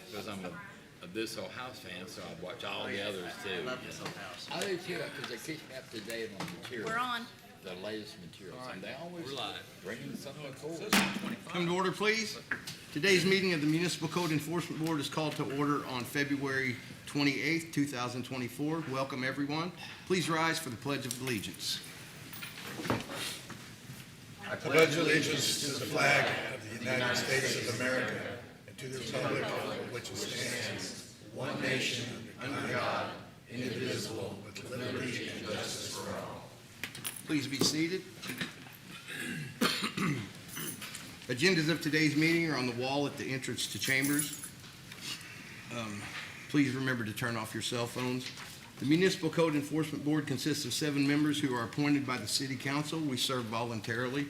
because I'm a This Whole House fan, so I watch all the others too. I love This Whole House. I do too, because they keep me up to date on materials. We're on. The latest materials, and they always bring in something cool. Come to order, please. Today's meeting of the Municipal Code Enforcement Board is called to order on February 28th, 2024. Welcome, everyone. Please rise for the Pledge of Allegiance. I pledge allegiance to the flag of the United States of America and to the republic for which it stands, one nation, under God, indivisible, with liberty and justice for all. Please be seated. Agendas of today's meeting are on the wall at the entrance to chambers. Please remember to turn off your cell phones. The Municipal Code Enforcement Board consists of 7 members who are appointed by the City Council. We serve voluntarily.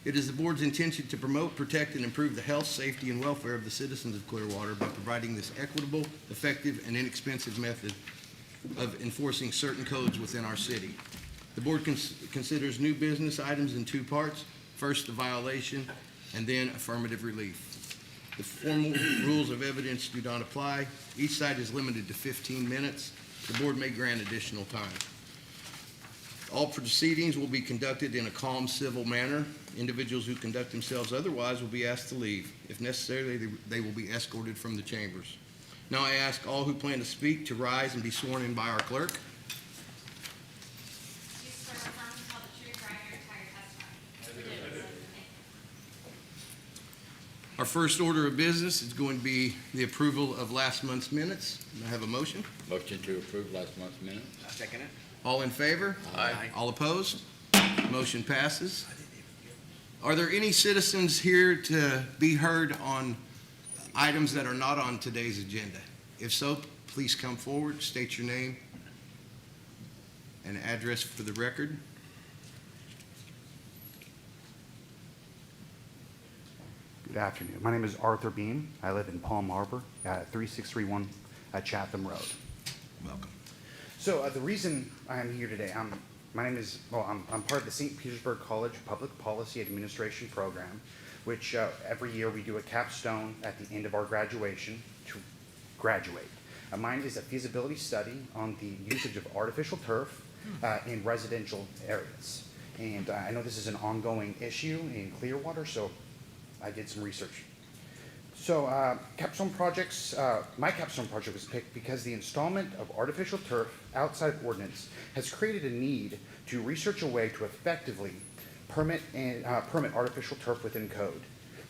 It is the board's intention to promote, protect, and improve the health, safety, and welfare of the citizens of Clearwater by providing this equitable, effective, and inexpensive method of enforcing certain codes within our city. The board considers new business items in 2 parts. First, the violation, and then affirmative relief. The formal rules of evidence do not apply. Each side is limited to 15 minutes. The board may grant additional time. All proceedings will be conducted in a calm, civil manner. Individuals who conduct themselves otherwise will be asked to leave. If necessary, they will be escorted from the chambers. Now I ask all who plan to speak to rise and be sworn in by our clerk. Our first order of business is going to be the approval of last month's minutes. May I have a motion? Motion to approve last month's minutes. I second it. All in favor? Aye. All opposed? Motion passes. Are there any citizens here to be heard on items that are not on today's agenda? If so, please come forward, state your name and address for the record. Good afternoon. My name is Arthur Beam. I live in Palm Harbor at 3631 Chatham Road. Welcome. So the reason I am here today, I'm part of the St. Petersburg College Public Policy Administration program, which every year we do a capstone at the end of our graduation to graduate. Mine is a feasibility study on the usage of artificial turf in residential areas. And I know this is an ongoing issue in Clearwater, so I did some research. So capstone projects, my capstone project was picked because the installment of artificial turf outside of ordinance has created a need to research a way to effectively permit artificial turf within code.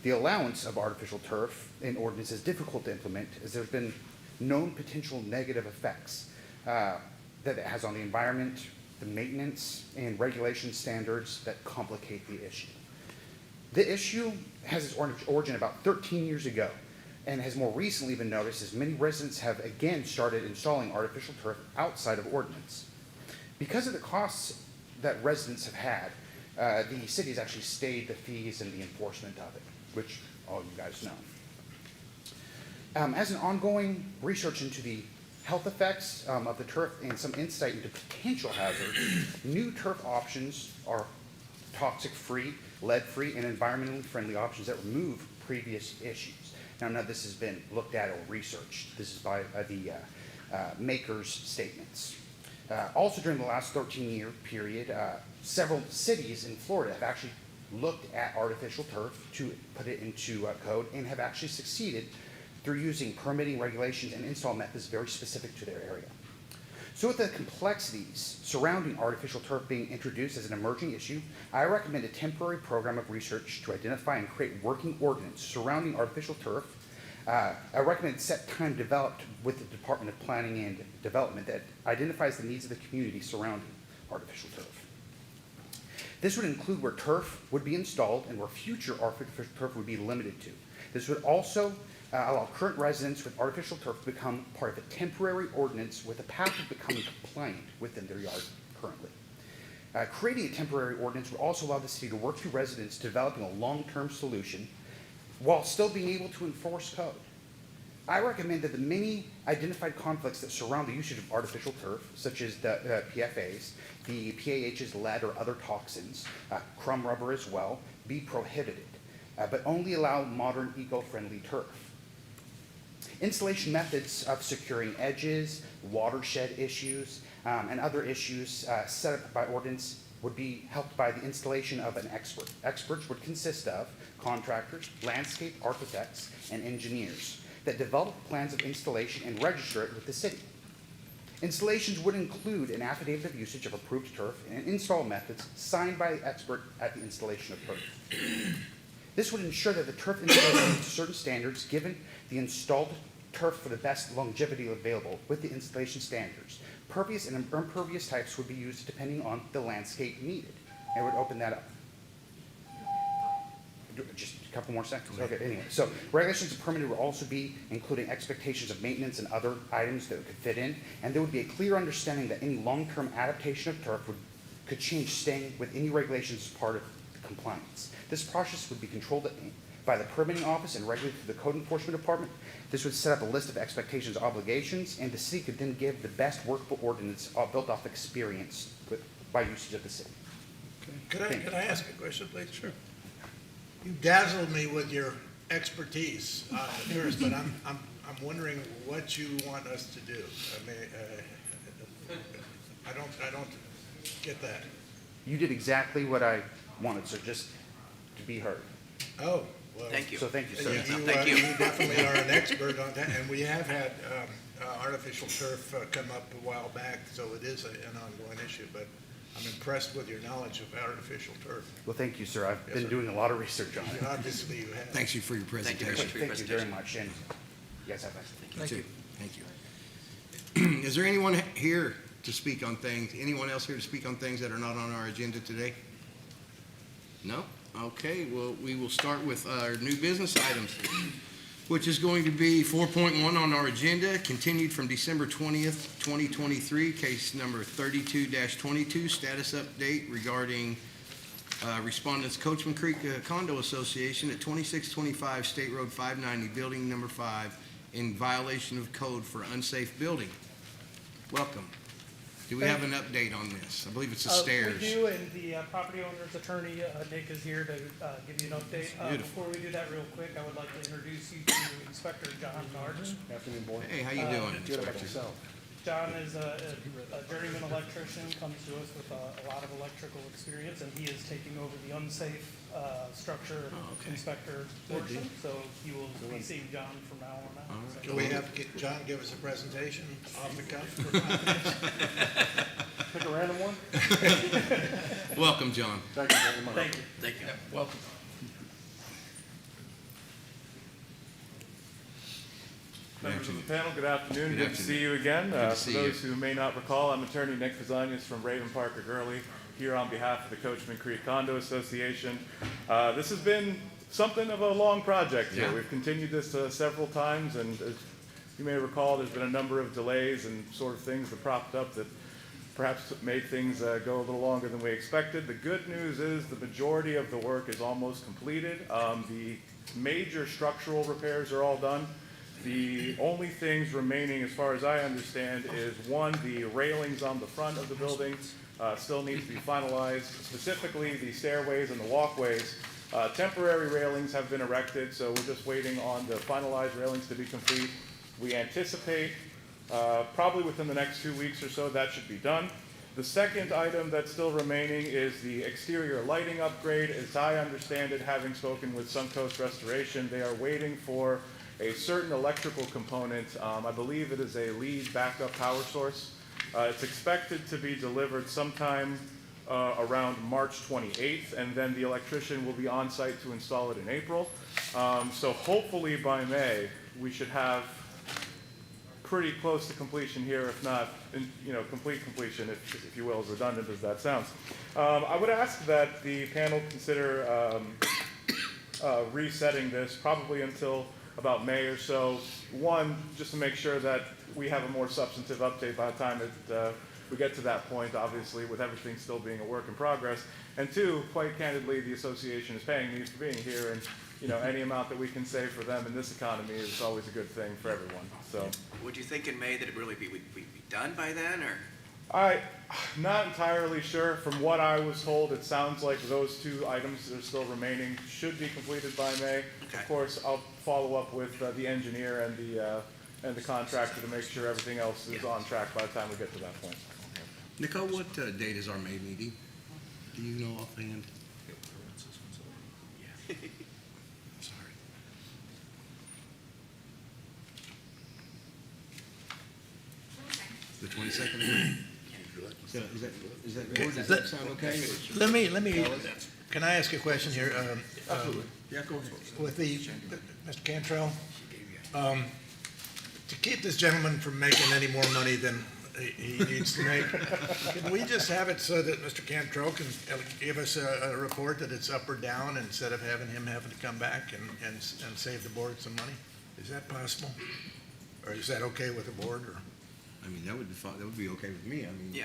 The allowance of artificial turf in ordinance is difficult to implement as there's been known potential negative effects that it has on the environment, the maintenance, and regulation standards that complicate the issue. The issue has its origin about 13 years ago and has more recently been noticed as many residents have again started installing artificial turf outside of ordinance. Because of the costs that residents have had, the city has actually stayed the fees and the enforcement of it, which all you guys know. As an ongoing research into the health effects of the turf and some insight into potential hazards, new turf options are toxic-free, lead-free, and environmentally friendly options that remove previous issues. Now, none of this has been looked at or researched. This is by the maker's statements. Also, during the last 13-year period, several cities in Florida have actually looked at artificial turf to put it into code and have actually succeeded through using permitting regulations and install methods very specific to their area. So with the complexities surrounding artificial turf being introduced as an emerging issue, I recommend a temporary program of research to identify and create working ordinance surrounding artificial turf. I recommend set time developed with the Department of Planning and Development that identifies the needs of the community surrounding artificial turf. This would include where turf would be installed and where future artificial turf would be limited to. This would also allow current residents with artificial turf to become part of a temporary ordinance with a path of becoming compliant within their yard currently. Creating a temporary ordinance would also allow the city to work through residents developing a long-term solution while still being able to enforce code. I recommend that the many identified conflicts that surround the usage of artificial turf, such as the PFAs, the PAHs, lead, or other toxins, crumb rubber as well, be prohibited, but only allow modern eco-friendly turf. Installation methods of securing edges, watershed issues, and other issues set up by ordinance would be helped by the installation of an expert. Experts would consist of contractors, landscape architects, and engineers that develop plans of installation and register it with the city. Installations would include an affidavit of usage of approved turf and install methods signed by the expert at the installation of turf. This would ensure that the turf installation meets certain standards given the installed turf for the best longevity available with the installation standards. Pervious and impervious types would be used depending on the landscape needed. And would open that up. Just a couple more seconds. Okay, anyway. So regulations of permitting would also be including expectations of maintenance and other items that could fit in. And there would be a clear understanding that any long-term adaptation of turf could change staying with any regulations as part of the compliance. This process would be controlled by the permitting office and regulated through the code enforcement department. This would set up a list of expectations, obligations, and the city could then give the best workable ordinance built off experience by usage of the city. Could I ask a question, please? Sure. You dazzled me with your expertise on the tourist, but I'm wondering what you want us to do. I mean, I don't get that. You did exactly what I wanted, so just to be heard. Oh, well. Thank you. So thank you, sir. Thank you. You definitely are an expert on that, and we have had artificial turf come up a while back, so it is an ongoing issue, but I'm impressed with your knowledge of artificial turf. Well, thank you, sir. I've been sir. doing a lot of research on it. Obviously, you have. Thanks you for your Thank you very presentation. much for your Thank you very presentation. much, and you guys have a nice day. Thank you. Thank you. Is there anyone here to speak on things, anyone else here to speak on things that are not on our agenda today? No? Okay, well, we will start with our new business items, which is going to be 4.1 on our agenda, continued from December 20th, 2023, case number 32-22, status update regarding respondents Coachman Creek Condo Association at 2625 State Road 590, building number 5, in violation of code for unsafe building. Welcome. Do we have an update on this? I believe it's the stairs. We do, and the property owner's attorney, Nick, is here to give you an update. Beautiful. Before we do that real quick, I would like to introduce you to Inspector John Garden. Afternoon, board. Hey, how you doing? Good about yourself. John is a journeyman electrician, comes to us with a lot of electrical experience, and he is taking over the unsafe structure inspector portion. So you will be seeing John from now on out. So- Can we have John give us a presentation off the cuff? Pick a random one? Welcome, John. Thank you very much. Thank you. Thank you. Welcome. Members of the panel, good afternoon. Good Good to afternoon. see you again. Good to For see those who may not recall, I'm attorney Nick Fazanias from Raven Parker Gurley, here on behalf of the Coachman Creek Condo Association. This has been something of a long project here. Yeah. We've continued this several times, and as you may recall, there's been a number of delays and sort of things that propped up that perhaps made things go a little longer than we expected. The good news is the majority of the work is almost completed. The major structural repairs are all done. The only things remaining, as far as I understand, is one, the railings on the front of the building still need to be finalized, specifically the stairways and the walkways. Temporary railings have been erected, so we're just waiting on the finalized railings to be complete. We anticipate probably within the next 2 weeks or so that should be done. The second item that's still remaining is the exterior lighting upgrade. As I understand it, having spoken with Suncoast Restoration, they are waiting for a certain electrical component. I believe it is a lead backup power source. It's expected to be delivered sometime around March 28th, and then the electrician will be on site to install it in April. So hopefully by May, we should have pretty close to completion here, if not, complete completion, if you will, as redundant as that sounds. I would ask that the panel consider resetting this probably until about May or so. One, just to make sure that we have a more substantive update by the time we get to that point, obviously, with everything still being a work in progress. And two, quite candidly, the association is paying me for being here, and any amount that we can save for them in this economy is always a good thing for everyone. So, Would you think in May that it really would be done by then, or? Not entirely sure. From what I was told, it sounds like those two items that are still remaining should be completed by May. Okay. Of course, I'll follow up with the engineer and the contractor to make sure everything else is on track by the time we get to that point. Nicole, what date is our May meeting? Do you know offhand? Sorry. The 22nd of May? Is that board, does that sound okay? Let me, can I ask a question here? Absolutely. Yeah, go ahead. With Mr. Cantrell, to keep this gentleman from making any more money than he needs to make, can we just have it so that Mr. Cantrell can give us a report that it's up or down instead of having to come back and save the board some money? Is that possible? Or is that okay with the board, or? I mean, that would be fine, that would be okay with me, I mean. Yeah.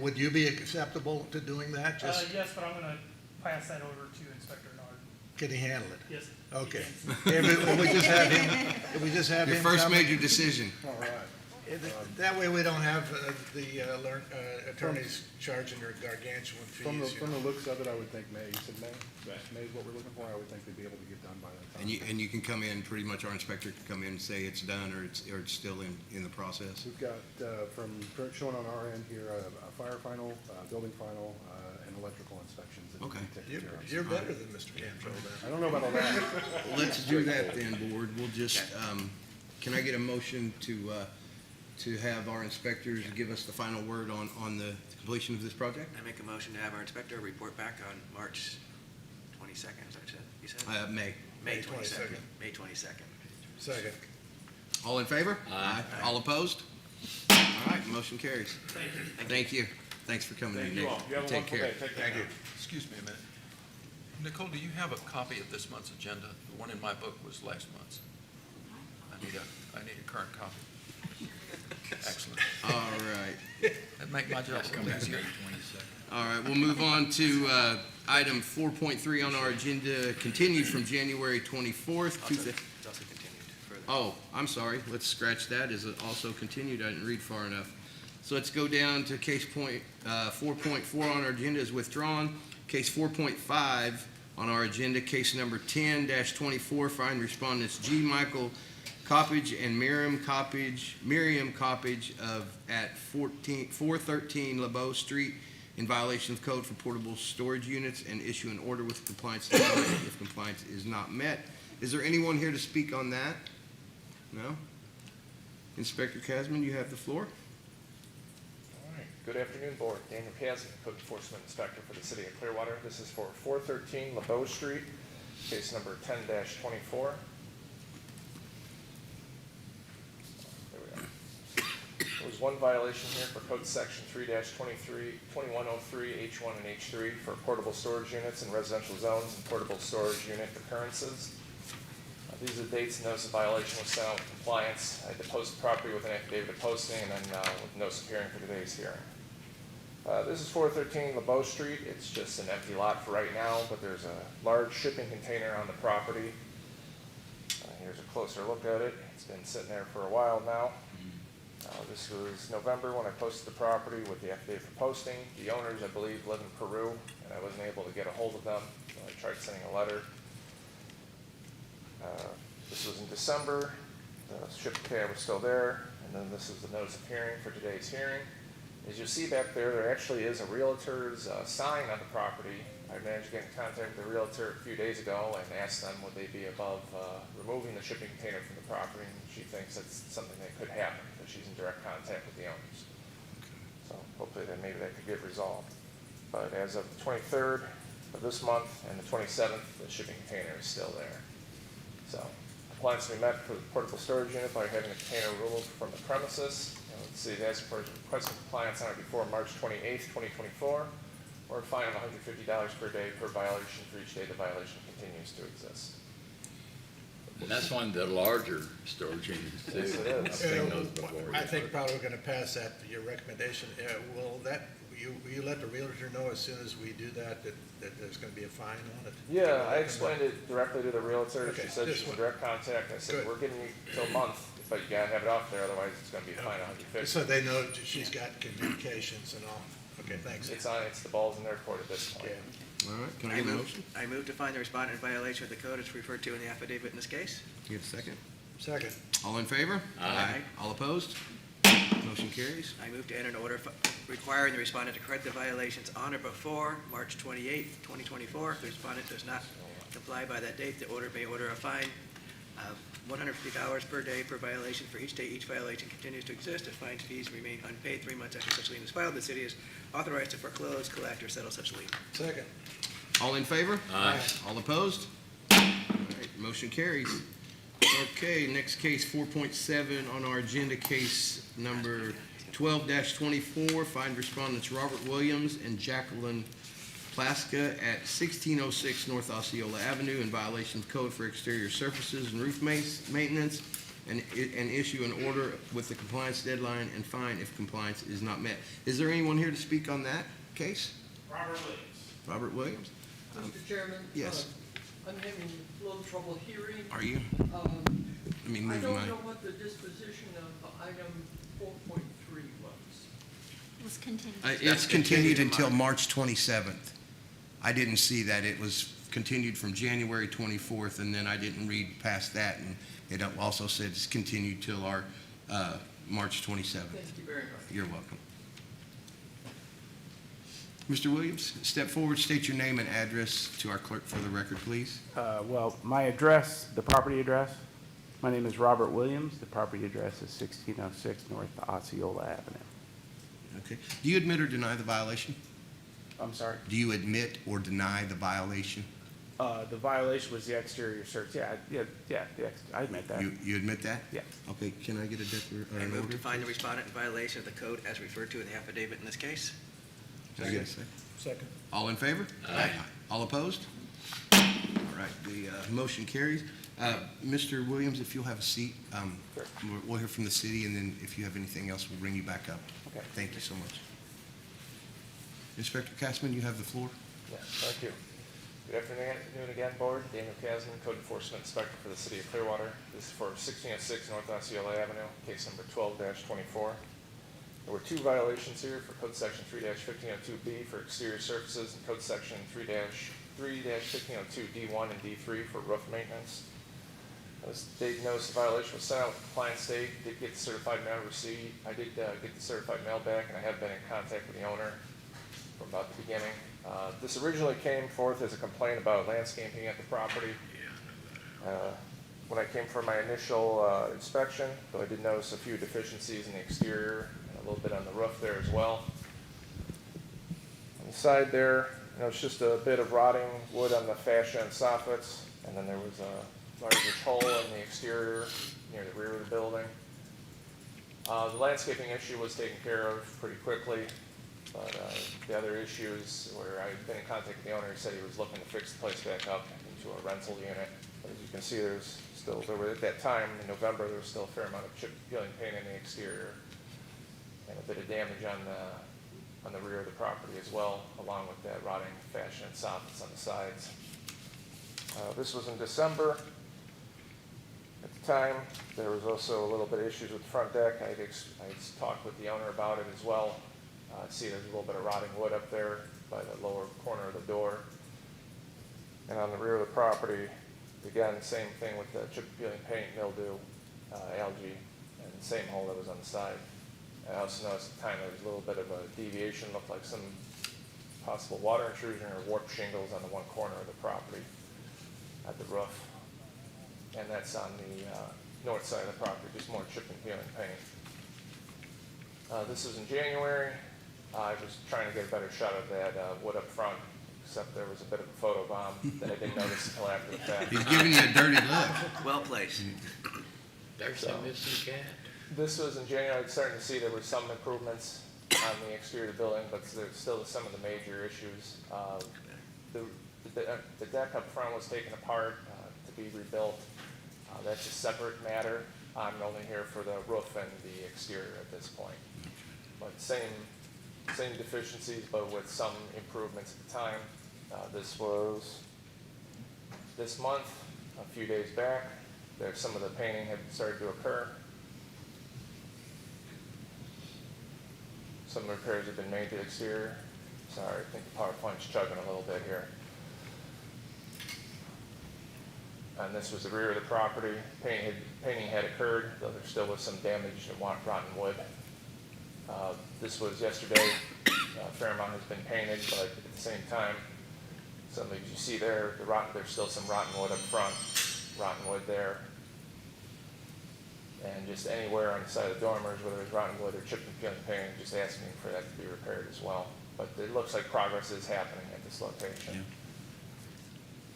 Would you be acceptable to doing that? Just, Yes, but I'm gonna pass that over to Inspector Nard. can he handle it? Yes. Okay. If we just have him, Your first come- major decision. All right. That way we don't have the attorneys charging their gargantuan fees. From the looks of it, I would think May. You said May? May is what we're looking for. I would think they'd be able to get done by that time. And you can come in, pretty much our inspector can come in and say it's done or it's still in the process. We've got, from showing on our end here, a fire final, building final, and electrical inspections. that need to Okay. be taken care of. You're better than Mr. Cantrell then. I don't know about all that. Let's do that then, board. We'll just, can I get a motion to have our inspectors give us the final word on the completion of this project? I make a motion to have our inspector report back on March 22nd, is that what you said? May. May May 22nd. May 22nd. Second. All in favor? Aye. All opposed? All right, motion carries. Thank you. Thanks for coming in, Thank Nick. you all. You have a Take wonderful care. day. Take care. Thank you. Excuse me a minute. Nicole, do you have a copy of this month's agenda? The one in my book was last month's. I need a current copy. Excellent. All right. That'd make my job a little easier. All right, we'll move on to item 4.3 on our agenda, continued from January 24th. It's also continued further. Oh, I'm sorry. Let's scratch that. Is it also continued? I didn't read far enough. So let's go down to case point 4.4 on our agenda is withdrawn. Case 4.5 on our agenda, case number 10-24, find respondents G. Michael Coppage and Miriam Coppage of at 413 LeBeau Street in violation of code for portable storage units and issue an order with compliance if compliance is not met. Is there anyone here to speak on that? No? Inspector Casman, you have the floor. All right. Good afternoon, Board. Daniel Kazin, Code Enforcement Inspector for the City of Clearwater. This is for 413 LeBeau Street, case number 10-24. There we go. There was one violation here for Code Section 3-2103, H1 and H3 for portable storage units in residential zones and portable storage unit occurrences. These are the dates and notice of violation was sent out with compliance. I had to post the property with an affidavit of posting and then with notice of hearing for today's hearing. This is 413 LeBeau Street. It's just an empty lot for right now, but there's a large shipping container on the property. Here's a closer look at it. It's been sitting there for a while now. This was November when I posted the property with the affidavit of posting. The owners, I believe, live in Peru, and I wasn't able to get a hold of them. So I tried sending a letter. This was in December. The shipping container was still there, and then this is the notice of hearing for today's hearing. As you see back there, there actually is a realtor's sign on the property. I managed to get in contact with the realtor a few days ago and asked them would they be above removing the shipping container from the property, and she thinks that's something that could happen because she's in direct contact with the owners. So hopefully that maybe that could get resolved. But as of the 23rd of this month and the 27th, the shipping container is still there. So compliance will be met for the portable storage unit by having the container removed from the premises. And the city has asked for request for compliance on it before March 28th, 2024, or a fine of $150 per day per violation for each day the violation continues to exist. And that's one of the larger storage units too. Yes, it is. I've seen those before. I think probably we're gonna pass that, your recommendation. Will you let the realtor know as soon as we do that there's gonna be a fine on it? Yeah, I explained it directly to the realtor. Okay, She said this she's in one. direct contact. I said, Good. we're giving you till a month. If but you gotta have it off there, otherwise it's gonna be a fine $150. So they know that she's got communications and all. Okay, thanks. It's the ball's in their court at this point. Yeah. All right, can I get a motion? I move to find the respondent in violation of the code as referred to in the affidavit in this case. Get a second? Second. All in favor? Aye. All opposed? Motion carries. I move to enter an order requiring the respondent to correct the violations on or before March 28, 2024. If the respondent does not comply by that date, the order may order a fine of $150 per day per violation for each day each violation continues to exist. If fines fees remain unpaid 3 months after such lien is filed, the city is authorized to foreclose, collect, or settle such lien. Second. All in favor? Aye. All opposed? All right, motion carries. Okay, next case, 4.7 on our agenda, case number 12-24, find respondents Robert Williams and Jacqueline Plaska at 1606 North Osceola Avenue in violation of code for exterior surfaces and roof maintenance, and issue an order with the compliance deadline and fine if compliance is not met. Is there anyone here to speak on that case? Robert Williams. Robert Williams? Mr. Chairman? Yes. I'm having a little trouble hearing. Are you? Let me I move don't my... know what the disposition of item 4.3 was. It was continued. It's continued until March 27th. I didn't see that. It was continued from January 24th, and then I didn't read past that, and it also said it's continued till our March 27th. Thank you very much. You're welcome. Mr. Williams, step forward, state your name and address to our clerk for the record, please. Well, my address, the property address, my name is Robert Williams. The property address is 1606 North Osceola Avenue. Okay. Do you admit or deny the violation? I'm sorry? Do you admit or deny the violation? The violation was the exterior search. I admit that. You admit that? Yeah. Okay, can I get a I an move order? to find the respondent in violation of the code as referred to in the affidavit in this case. Can I get a second? Second. All in favor? Aye. All opposed? All right, the motion carries. Mr. Williams, if you'll have a seat, Sure. we'll hear from the city, and then if you have anything else, we'll bring you back up. Okay. Thank you so much. Inspector Castman, you have the floor. Yes, thank you. Good afternoon again, Board. Daniel Kasman, Code Enforcement Inspector for the City of Clearwater. This is for 1606 North Osceola Avenue, case number 12-24. There were 2 violations here for Code Section 3-1502B for exterior surfaces and Code Section 3-1502D1 and D3 for roof maintenance. As Dave knows, the violation was sent out with compliance date, did get the certified mail receipt. I did get the certified mail back, and I have been in contact with the owner from about the beginning. This originally came forth as a complaint about landscaping at the property. When I came for my initial inspection, though I did notice a few deficiencies in the exterior and a little bit on the roof there as well. On the side there, it's just a bit of rotting wood on the fascia and soffits, and then there was a largish hole in the exterior near the rear of the building. The landscaping issue was taken care of pretty quickly, but the other issues where I've been in contact with the owner, he said he was looking to fix the place back up into a rental unit. But as you can see, at that time, in November, there was still a fair amount of chip peeling paint in the exterior and a bit of damage on the rear of the property as well, along with that rotting fascia and soffits on the sides. This was in December. At the time, there was also a little bit of issues with the front deck. I talked with the owner about it as well. See, there's a little bit of rotting wood up there by the lower corner of the door. And on the rear of the property, again, same thing with the chip peeling paint, mildew, algae, and the same hole that was on the side. I also noticed at the time there was a little bit of a deviation, looked like some possible water intrusion or warped shingles on the one corner of the property at the roof. And that's on the north side of the property, just more chip and peeling paint. This was in January. I was trying to get a better shot of that wood up front, except there was a bit of a photo bomb that I didn't notice until after the fact. He's giving you a dirty look. Well placed. There's a missing cat. This was in January. I was starting to see there were some improvements on the exterior of the building, but there's still some of the major issues. The deck up front was taken apart to be rebuilt. That's a separate matter. I'm only here for the roof and the exterior at this point. But same deficiencies, but with some improvements at the time. This was this month, a few days back. Some of the painting had started to occur. Some repairs have been made to the exterior. Sorry, I think the PowerPoint's chugging a little bit here. And this was the rear of the property. Painting had occurred, though there still was some damage to rotten wood. This was yesterday. A fair amount has been painted, but at the same time, some of you see there, there's still some rotten wood up front, rotten wood there. And just anywhere on the side of the dormers, whether it's rotten wood or chipped and peeling paint, just asking for that to be repaired as well. But it looks like progress is happening at this location. Yeah.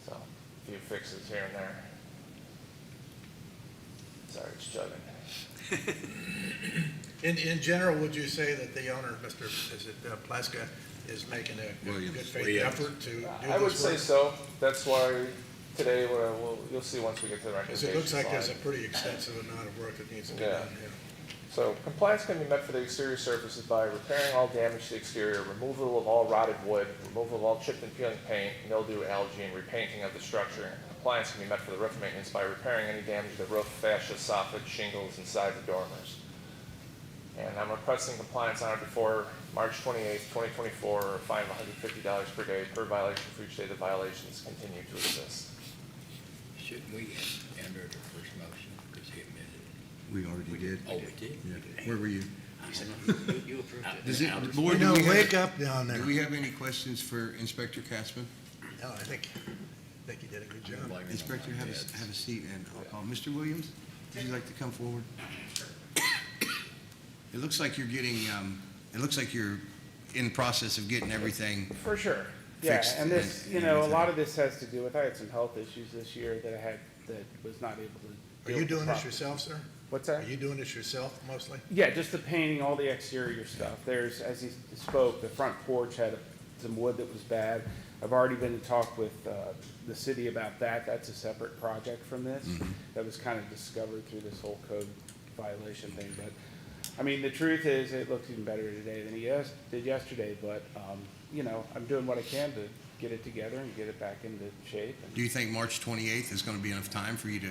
So, a few fixes here and there. Sorry, it's chugging. In general, would you say that the owner, Mr. Plaska, is making a Williams. good faith Williams. effort to do this work? I would say so. That's why today, you'll see once we get to the Because recommendation it looks like there's a slide. pretty extensive amount of work that needs to be Yeah. done, yeah. So compliance can be met for the exterior surfaces by repairing all damage to the exterior, removal of all rotted wood, removal of all chipped and peeling paint, mildew, algae, and repainting of the structure. Compliance can be met for the roof maintenance by repairing any damage to the roof, fascia, soffit, shingles, and sides of dormers. And I'm requesting compliance on or before March 28th, 2024, or a fine of $150 per day per violation for each day the violations continue to exist. Shouldn't we enter the first motion, because he admitted it? We already did. Oh, we did? Yeah. Where were you? You said you approved it. Does it, the You board, know, do we wake have, up down there. do we have any questions for Inspector Casman? No, I think you did a good job. Blaming it on Inspector, my have kids. a seat, and I'll call. Mr. Williams, would you like to come forward? It looks like you're getting, it looks like you're in the process of getting everything. For sure. Yeah, Fixed and this, and you know, a everything. lot of this has to do with, I had some health issues this year that I had, that was not able to Are deal you with the doing this proper- yourself, sir? What's Are that? you doing this yourself mostly? Yeah, just the painting, all the exterior stuff. There's, as he spoke, the front porch had some wood that was bad. I've already been in talk with the city about that. That's a separate project from this. That was kind of discovered through this whole code violation thing. But, I mean, the truth is, it looks even better today than he did yesterday. But, you know, I'm doing what I can to get it together and get it back into shape. And Do you think March 28th is going to be enough time for you to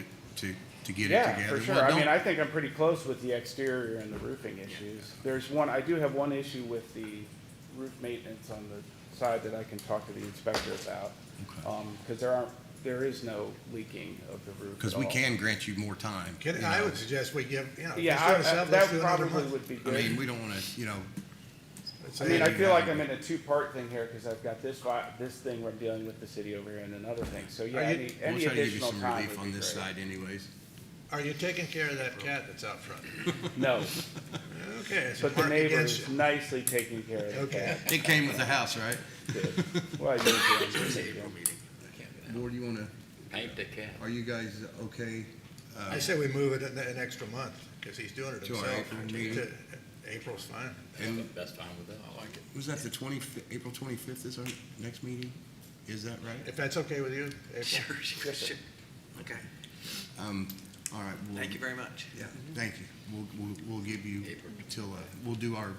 get it yeah, together? for sure. Well, I mean, don't- I think I'm pretty close with the exterior and the roofing issues. I do have one issue with the roof maintenance on the side that I can talk to the inspector about. Because there is no leaking of the roof Because at we all. can grant you more time. you I know. would suggest we give, you know, Yeah, just doing yourself, let's that do another probably month. would be I mean, good. we don't want to, you know, Let's I say- mean, I feel like I'm in a two-part thing here because I've got this thing where I'm dealing with the city over here and another thing. So yeah, Are you- any we'll try to give you additional some time relief would on be this great. side anyways. Are you taking care of that cat that's out front? No, Okay, it's a but the mark neighbor against is you. nicely taking care of the Okay. cat. It came with the house, right? Well, It's an April meeting. I can't get out. Board, you want to, Paint the cat. are you guys okay? I say we move it an extra month, because he's doing it To our himself. April meeting. April's fine. And That's fine with that, I like it. was that the 25th, April 25th is our next meeting? Is that right? If that's okay with you, April? Sure. Okay, All right. we'll- thank you very much. Yeah, thank you. We'll give you till, we'll do our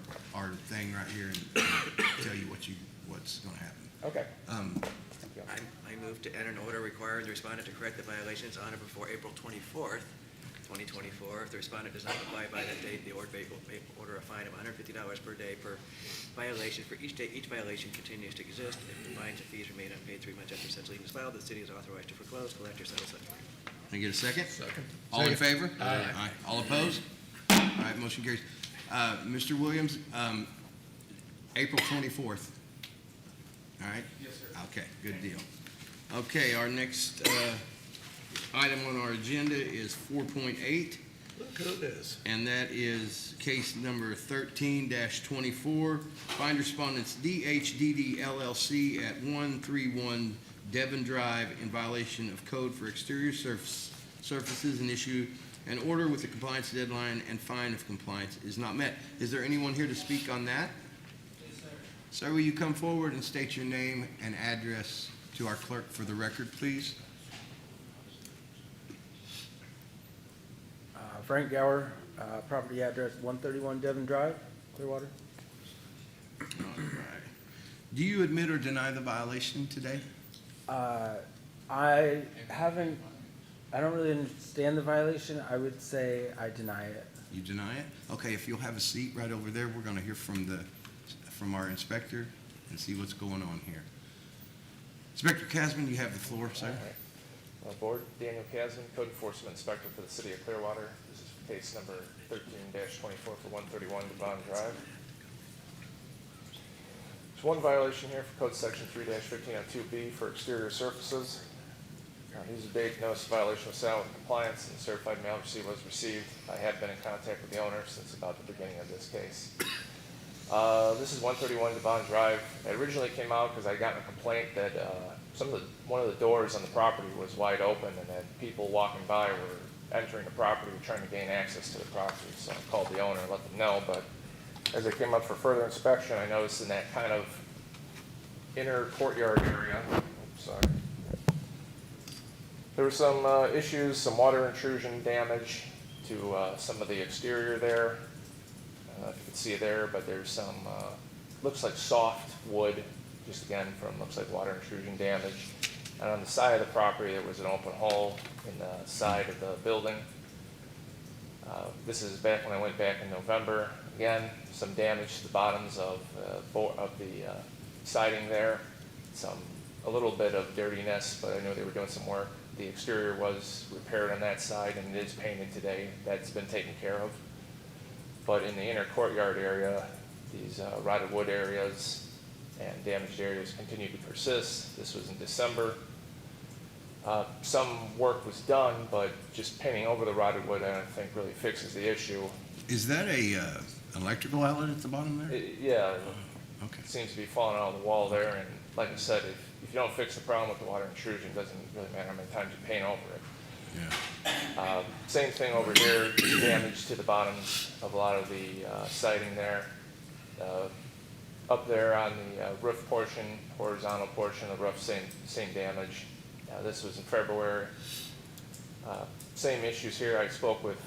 thing right here and tell you what's going to happen. Okay. Thank you. I move to enter an order requiring the respondent to correct the violations on or before April 24th, 2024. If the respondent does not comply by that date, the order may order a fine of $150 per day per violation. For each day, each violation continues to exist. If the fines and fees remain unpaid 3 months after such lien is filed, the city is authorized to foreclose, collect, or settle such claim. Can I get a second? Second. All in favor? Aye. All opposed? All right, motion carries. Mr. Williams, April 24th. All right? Yes, sir. Okay, good deal. Okay, our next item on our agenda is 4.8, Look who it is. and that is case number 13-24. Find respondents DHDD LLC at 131 Devon Drive in violation of code for exterior surfaces and issue an order with the compliance deadline and fine if compliance is not met. Is there anyone here to speak on that? Yes, sir. Sir, will you come forward and state your name and address to our clerk for the record, please? Frank Gower, property address 131 Devon Drive, Clearwater. All right. Do you admit or deny the violation today? I haven't I don't really understand the violation. I would say I deny it. You deny it? Okay, if you'll have a seat right over there, we're gonna hear from our inspector and see what's going on here. Inspector Casman, you have the floor, sir. All right. Board, Daniel Casman, Code Enforcement Inspector for the City of Clearwater. This is case number 13-24 for 131 Devon Drive. There's one violation here for Code Section 3-1502B for exterior surfaces. Here's the date, notice of violation was filed with compliance, and the certified mail receipt was received. I have been in contact with the owner since about the beginning of this case. This is 131 Devon Drive. It originally came out because I got a complaint that one of the doors on the property was wide open, and that people walking by were entering the property, trying to gain access to the property. So I called the owner and let them know. But as I came up for further inspection, I noticed in that kind of inner courtyard area, there were some issues, some water intrusion damage to some of the exterior there. I don't know if you can see it there, but there's some, looks like soft wood, just again from, looks like water intrusion damage. And on the side of the property, there was an open hole in the side of the building. This is back when I went back in November. Again, some damage to the bottoms of the siding there. A little bit of dirtiness, but I know they were doing some work. The exterior was repaired on that side, and it is painted today. That's been taken care of. But in the inner courtyard area, these rotted wood areas and damaged areas continue to persist. This was in December. Some work was done, but just painting over the rotted wood, I don't think really fixes the issue. Is that a electrical outlet at the bottom there? Yeah, Okay. it seems to be falling out of the wall there, and like I said, if you don't fix the problem with the water intrusion, it doesn't really matter how many times you paint over it. Yeah. Same thing over here, damage to the bottoms of a lot of the siding there. Up there on the roof portion, horizontal portion of the roof, same damage. This was in February. Same issues here. I spoke with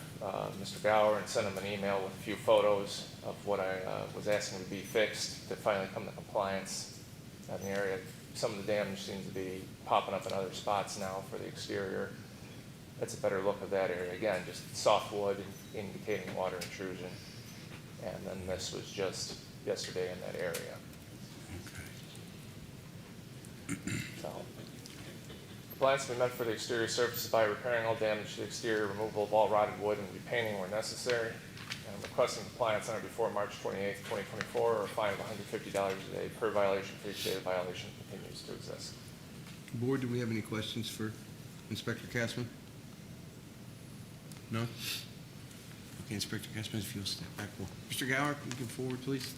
Mr. Gower and sent him an email with a few photos of what I was asking to be fixed to finally come to compliance in the area. Some of the damage seems to be popping up in other spots now for the exterior. That's a better look of that area. Again, just soft wood indicating water intrusion. And then this was just yesterday in that area. So, compliance will be met for the exterior surfaces by repairing all damage to the exterior, removal of all rotted wood, and repainting where necessary. And requesting compliance on or before March 28th, 2024, or a fine of $150 a day per violation for each day the violation continues to exist. Board, do we have any questions for Inspector Casman? No? Okay, Inspector Casman, if you'll step back. Mr. Gower, can you come forward, please?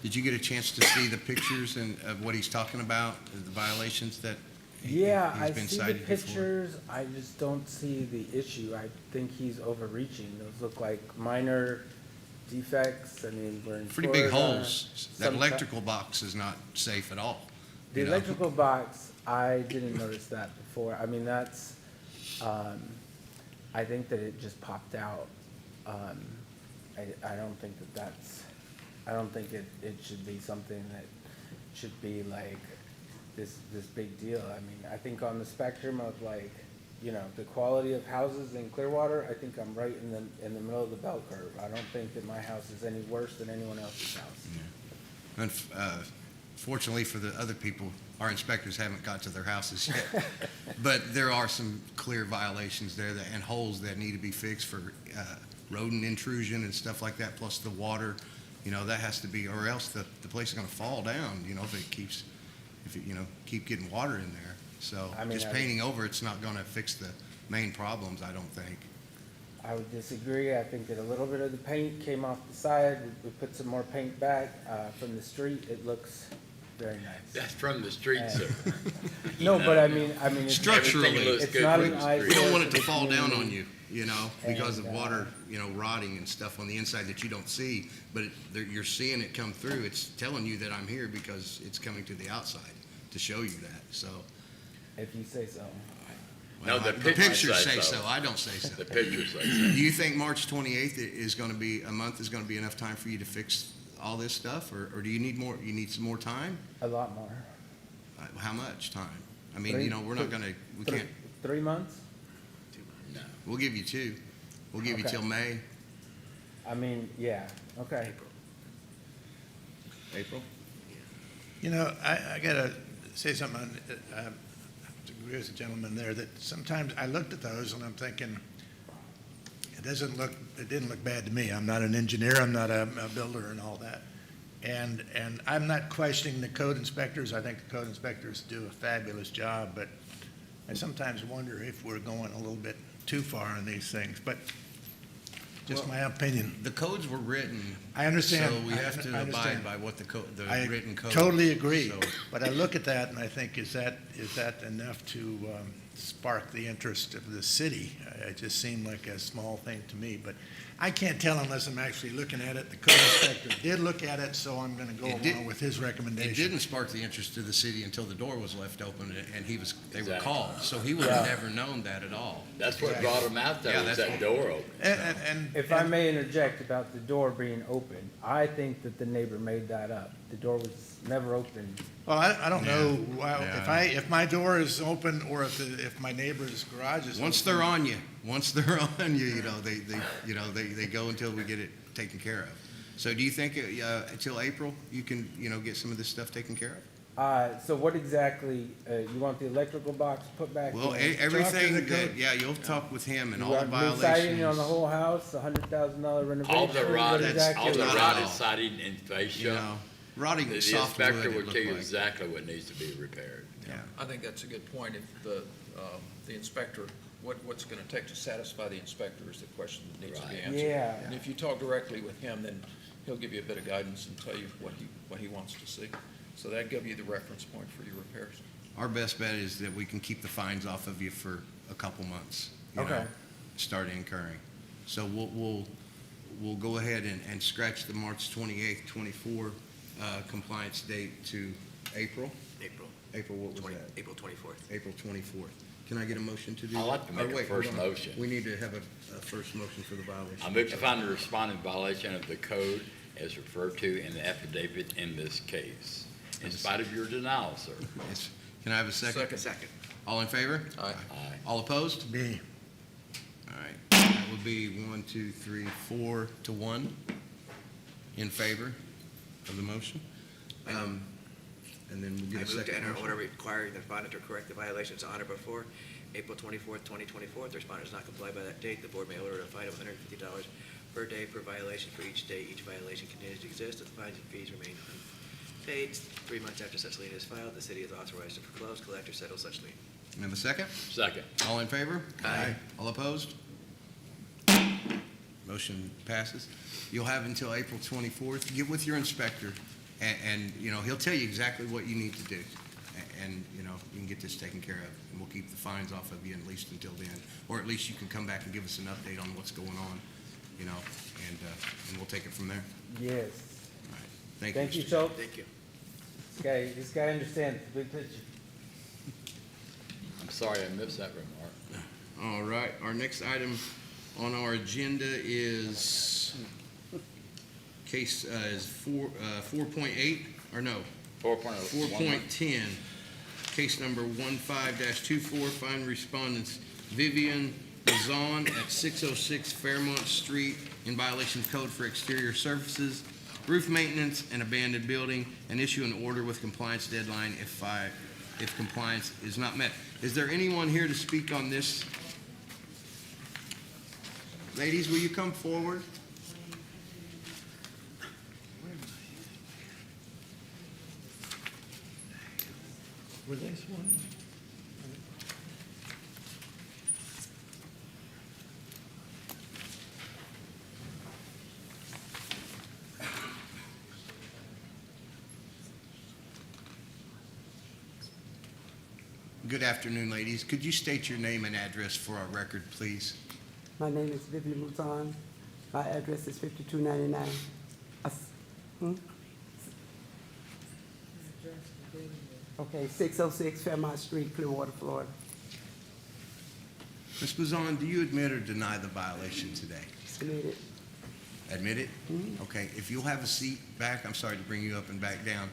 Did you get a chance to see the pictures and of what he's talking about, the violations that Yeah, I he's been see the cited before? pictures. I just don't see the issue. I think he's overreaching. Those look like minor defects. I mean, we're in Pretty big Florida. holes. That electrical box is not safe at all. The you know? electrical box, I didn't notice that before. I mean, that's, I think that it just popped out. I don't think I don't think it should be something that should be like this big deal. I mean, I think on the spectrum of like, you know, the quality of houses in Clearwater, I think I'm right in the middle of the bell curve. I don't think that my house is any worse than anyone else's house. Yeah. And fortunately for the other people, our inspectors haven't got to their houses yet. But there are some clear violations there and holes that need to be fixed for rodent intrusion and stuff like that, plus the water. You know, that has to be, or else the place is going to fall down, you know, if it, you know, keep getting water in there. So I mean, just painting over, it's not going to fix the main problems, I don't think. I would disagree. I think that a little bit of the paint came off the side. We put some more paint back from the street. It looks very nice. That's from the street, sir. No, but I mean, it's Structurally, it's not an eyesore. we don't want it to for the fall down community. on you, you know, because of And, water, you know, rotting and stuff on the inside that you don't see, but you're seeing it come through. It's telling you that I'm here because it's coming to the outside to show you that, so. If you say so. No, the The pictures say so. so, I don't say so. The pictures say so. Do you think March 28th is going to be, a month is going to be enough time for you to fix all this stuff, or do you need more, you need some more time? A lot more. How much time? I mean, you know, we're not gonna, we can't, 3 months? No. we'll give you 2. We'll give you Okay. till May, I mean, yeah, okay. April. You know, I gotta say something, I have to agree with the gentleman there, that sometimes I looked at those and I'm thinking, it didn't look bad to me. I'm not an engineer, I'm not a builder and all that. And I'm not questioning the code inspectors. I think the code inspectors do a fabulous job, but I sometimes wonder if we're going a little bit too far in these things, but just my opinion. The codes were written. I understand. So we I have to understand. abide by what the I written code. totally agree, So- but I look at that and I think, is that enough to spark the interest of the city? It just seemed like a small thing to me, but I can't tell unless I'm actually looking at it. The code inspector did look at it, so I'm gonna go It did- along with his recommendation. It didn't spark the interest of the city until the door was left open and they were Exactly. called. So he would have never known that at all. That's what brought them out Yeah, there, was that's that door open. And If I may interject about the door being open, I think that the neighbor made that up. The door was never open. well, I don't know, Yeah. if my door is open or if my neighbor's garage is. Once open. they're on you, you know, they go until we get it taken care of. So do you think, until April, you can, you know, get some of this stuff taken care of? So what exactly, you want the electrical box put back in? Well, Talk everything to the that, code. yeah, you'll talk with him and You all the want new siding on the violations. whole house, $100,000 renovation? All the What rotted, exactly? all the Not at rotted all. siding and fascia. You know, rotting The soft wood, inspector it will looked tell you like. exactly what needs to be repaired. Yeah. I think that's a good point. If the inspector, what's it gonna take to satisfy the inspector is the question that needs to be Right. answered. Yeah. And if you talk directly with him, then he'll give you a bit of guidance and tell you what he wants to see. So that'd give you the reference point for your repairs. Our best bet is that we can keep the fines off of you for a couple months. you know, Okay. Start incurring. So we'll go ahead and scratch the March 28th, 24 compliance date to April. April, what was that? April 24th. April 24th. Can I get a motion to do that? I'd like to make Oh, a wait, first hold on. motion. We need to have a first motion for the violation. I move to find the respondent in violation of the code as referred to in the affidavit in this case, in spite of your denial, sir. Yes. Can I have a second? Second. All in favor? Aye. Aye. All opposed? Me. All right, that would be 1, 2, 3, 4 to 1 in favor of the motion. And then we'll I get a move to second enter an motion. order requiring the respondent to correct the violations on or before April 24th, 2024. If the respondent does not comply by that date, the board may order a fine of $150 per day per violation for each day each violation continues to exist. If the fines and fees remain unpaid 3 months after such lien is filed, the city is authorized to foreclose, collect, or settle such lien. Can I have a second? Second. All in favor? Aye. All opposed? Motion passes. You'll have until April 24th. Get with your inspector, and, you know, he'll tell you exactly what you need to do. And, you know, you can get this taken care of, and we'll keep the fines off of you at least until then. Or at least you can come back and give us an update on what's going on, you know, and we'll take it from there. Yes. All right. Thank you. Thank you, Mr. Schultz. Thank you. This guy understands the big picture. I'm sorry I missed that remark. All right, our next item on our agenda is case, is 4.8, or no, 4.10. Case number 15-24, find respondents Vivian Mazan at 606 Fairmont Street in violation of code for exterior surfaces, roof maintenance, and abandoned building, and issue an order with compliance deadline if compliance is not met. Is there anyone here to speak on this? Ladies, will you come forward? Were they sworn? Good afternoon, ladies. Could you state your name and address for our record, please? My name is Vivian Mouton. My address is 5299. Okay, 606 Fairmont Street, Clearwater, Florida. Ms. Bazan, do you admit or deny the violation today? Submitted. Admit it? Okay, if you'll have a seat back, I'm sorry to bring you up and back down.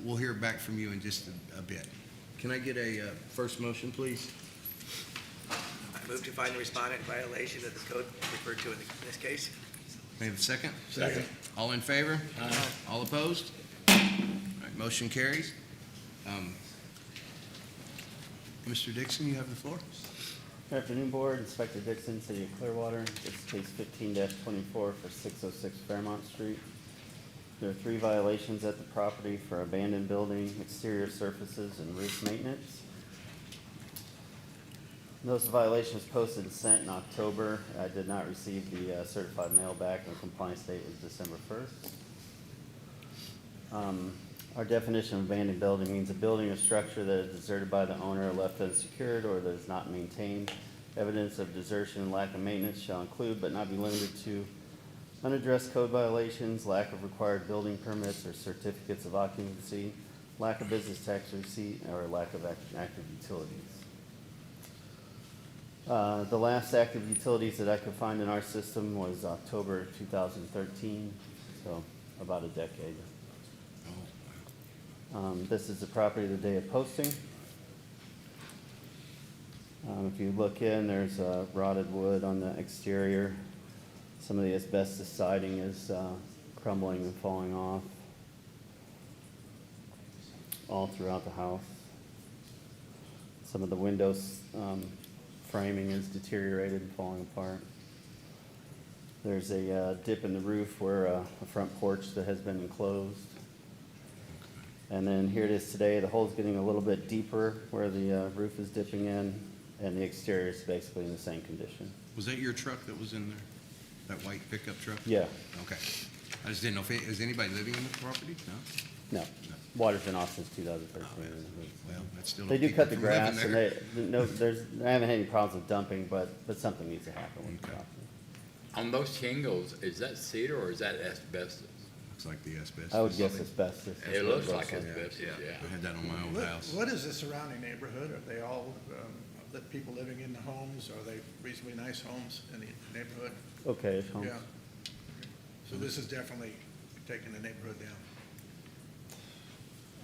We'll hear back from you in just a bit, Can I get a first motion, please? I move to find the respondent in violation of the code referred to in this case. May I have a second? Second. All in favor? All opposed? All right, motion carries. Mr. Dixon, you have the floor. Good afternoon, Board. Inspector Dixon, City of Clearwater. This is case 15-24 for 606 Fairmont Street. There are 3 violations at the property for abandoned building, exterior surfaces, and roof maintenance. Notice of violation was posted and sent in October. I did not receive the certified mail back, and the compliance date was December 1st. Our definition of abandoned building means a building or structure that is deserted by the owner or left unsecured or that is not maintained. Evidence of desertion and lack of maintenance shall include but not be limited to unaddressed code violations, lack of required building permits or certificates of occupancy, lack of business tax receipt, or lack of active utilities. The last active utilities that I could find in our system was October 2013, so about a decade. This is the property the day of posting. If you look in, there's rotted wood on the exterior. Some of the asbestos siding is crumbling and falling off all throughout the house. Some of the windows framing is deteriorated and falling apart. There's a dip in the roof where a front porch that has been enclosed. And then here it is today. The hole's getting a little bit deeper where the roof is dipping in, and the exterior is basically in the same condition. Was that your truck that was in there? That white pickup truck? Yeah. Okay. I just didn't know if, is anybody living in the property? No? No. Water's been off since 2013. Well, that's still. They do keep cut the them from living grass, and there. I haven't had any problems with dumping, but something needs to happen with the Okay. property. On those shingles, is that cedar or is that asbestos? Looks like the asbestos. I would guess asbestos. It looks like Gross. asbestos, yeah. I had that on my old house. What is the surrounding neighborhood? Are they all, people living in the homes? Are they reasonably nice homes in the neighborhood? Okay, it's home. Yeah. So this is definitely taking the neighborhood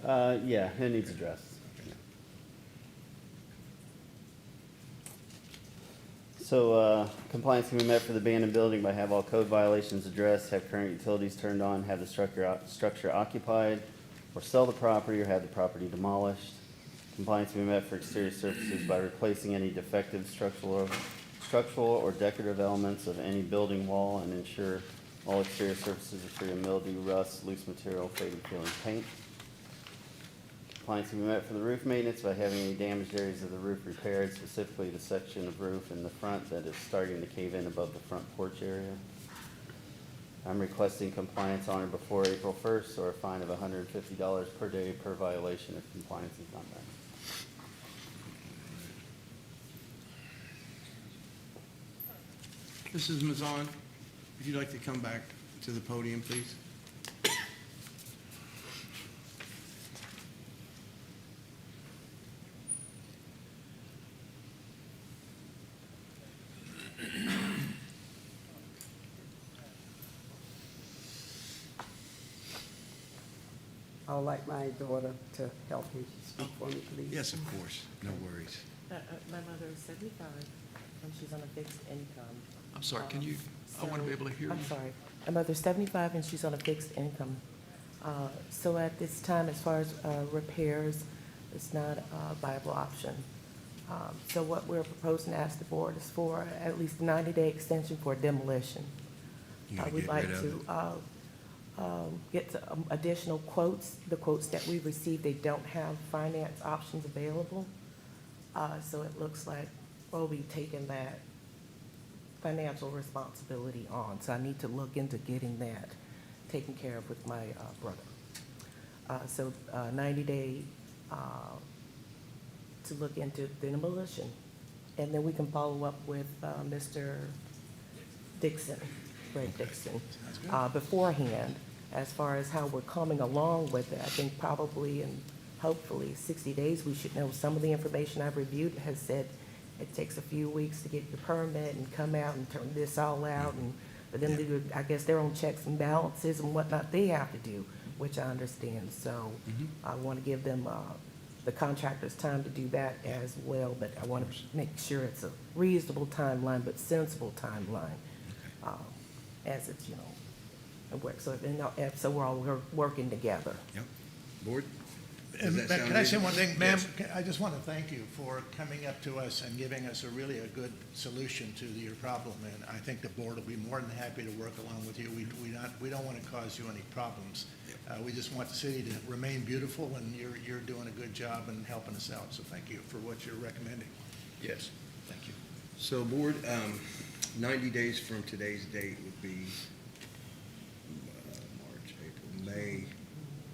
down. Yeah, it needs addressed. So, compliance can be met for the abandoned building by have all code violations addressed, have current utilities turned on, have the structure occupied, or sell the property or have the property demolished. Compliance can be met for exterior surfaces by replacing any defective structural or decorative elements of any building wall and ensure all exterior surfaces are free of mildew, rust, loose material, faded peeling paint. Compliance can be met for the roof maintenance by having any damaged areas of the roof repaired, specifically the section of roof in the front that is starting to cave in above the front porch area. I'm requesting compliance on or before April 1st or a fine of $150 per day per violation if compliance is not met. Mrs. Mazan, if you'd like to come back to the podium, please. I would like my daughter to help me speak for me, please. Yes, of course. No worries. My mother is 75, and she's on a fixed income. I'm sorry, can you, I want to be able to hear you. I'm sorry. My mother's 75, and she's on a fixed income. So at this time, as far as repairs, it's not a viable option. So what we're proposing to ask the board is for at least a 90-day extension for demolition. You gotta We'd get like rid of to get some additional quotes. The quotes that we received, they don't have finance options available. So it looks like we'll be taking that financial responsibility on. So I need to look into getting that taken care of with my brother. So 90-day to look into the demolition. And then we can follow up with Mr. Dixon, Greg Dixon, beforehand, as far as how we're coming along with it. I think probably and hopefully 60 days, we should know. Some of the information I've reviewed has said it takes a few weeks to get the permit and come out and turn this all out, and for them to do, I guess, their own checks and balances and whatnot they have to do, which I understand. So I want to give them the contractor's time to do that as well, but I want to make sure it's a reasonable timeline, but sensible timeline, as it's, it works. So we're all working together. Yep. Board? And Does that sound can I say reasonable? one thing, ma'am? Yes. I just want to thank you for coming up to us and giving us a really good solution to your problem. And I think the board will be more than happy to work along with you. We don't want to cause you any problems. We just want the city to remain beautiful, and you're doing a good job and helping us out. So thank you for what you're recommending. Yes. Thank you. So, board, 90 days from today's date would be March, April, May.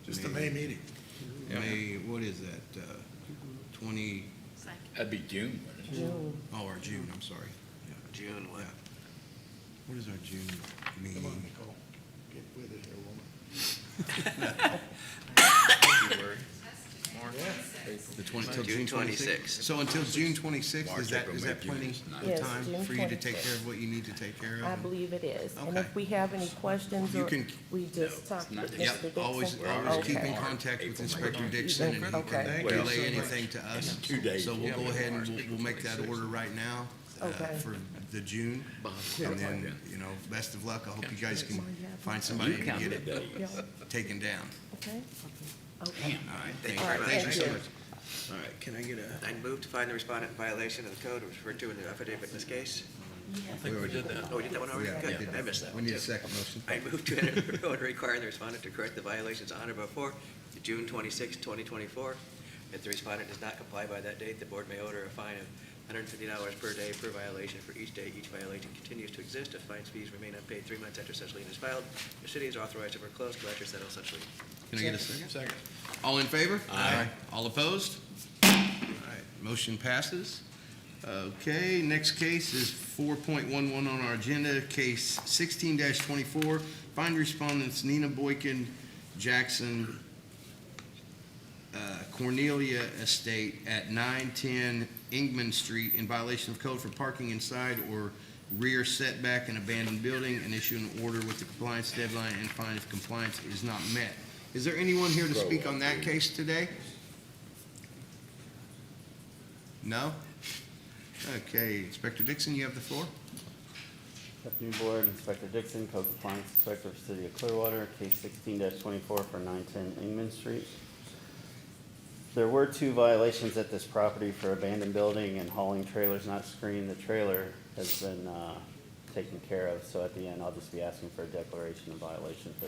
Just the May meeting. May, what is that, 20, That'd be June, wouldn't it? June. oh, or June, I'm sorry. June what? What is our June Come on, meeting? Nicole. Get with it here, woman. February, March, The 20, till June June 26th? 26th. So until June 26th, March, is that April, May, June plenty is nine. of Yes, time June for you to take 26th. care of what you need to take care of? I believe it is. And Okay. if we have any questions, You or can- we just talk with not- Mr. Yep, Dixon? always keep in Okay. contact with April, Inspector May. Dixon, and he Okay. can relay anything to us. 2 days. So we'll go Yeah, ahead and March, we'll make that April order right now Okay. for the June. And then, best of luck. I hope you guys can find somebody You to count get the it days. taken down. Okay? Okay. All right, thank All right, you. Thank you so thank you. much. All right, can I get a? I move to find the respondent in violation of the code referred to in the affidavit in this case. I think we did that. Oh, we did that one already? Yeah, we Good. did I that. missed that We one need a too. second motion. I move to enter a order requiring the respondent to correct the violations on or before June 26, 2024. If the respondent does not comply by that date, the board may order a fine of $150 per day per violation for each day each violation continues to exist. If fines fees remain unpaid 3 months after such lien is filed, the city is authorized to foreclose, collect, or settle such lien. Can I get a second? Second. All in favor? Aye. All opposed? All right, motion passes. Okay, next case is 4.11 on our agenda, case 16-24. Find respondents Nina Boykin, Jackson, Cornelia Estate at 910 Ingman Street in violation of code for parking inside or rear setback in abandoned building, and issue an order with the compliance deadline and fine if compliance is not met. Is there anyone here to speak on that case today? No? Okay, Inspector Dixon, you have the floor. Afternoon, Board. Inspector Dixon, Code Compliance Inspector for City of Clearwater, case 16-24 for 910 Ingman Street. There were 2 violations at this property for abandoned building and hauling trailers not screened. The trailer has been taken care of, so at the end, I'll just be asking for a declaration of violation for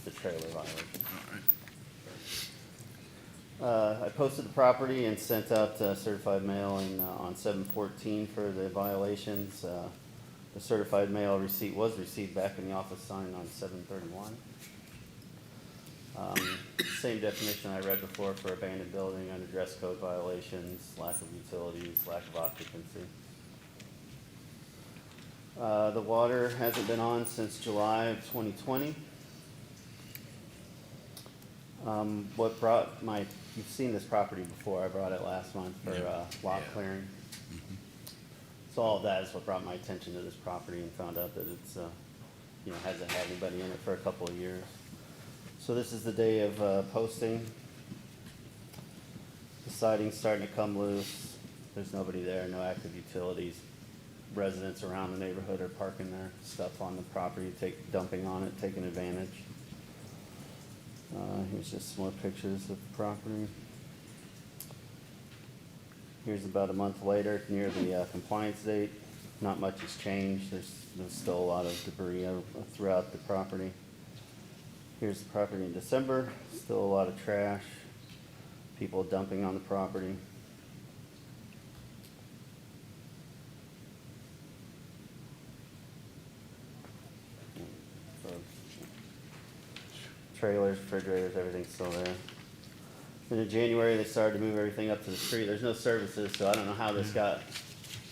the trailer violation. I posted the property and sent out certified mail on 7/14 for the violations. The certified mail receipt was received back in the office signed on 7/31. Same definition I read before for abandoned building, under dress code violations, lack of utilities, lack of occupancy. The water hasn't been on since July of 2020. You've seen this property before, I brought it last month for lot clearing. So all of that is what brought my attention to this property, and found out that it's, hasn't had anybody in it for a couple of years. So this is the day of posting. The siding's starting to come loose. There's nobody there, no active utilities. Residents around the neighborhood are parking their stuff on the property, dumping on it, taking advantage. Here's just some more pictures of the property. Here's about a month later, near the compliance date. Not much has changed. There's still a lot of debris throughout the property. Here's the property in December. Still a lot of trash. People dumping on the property. Trailers, refrigerators, everything's still there. And in January, they started to move everything up to the street. There's no services, so I don't know how this got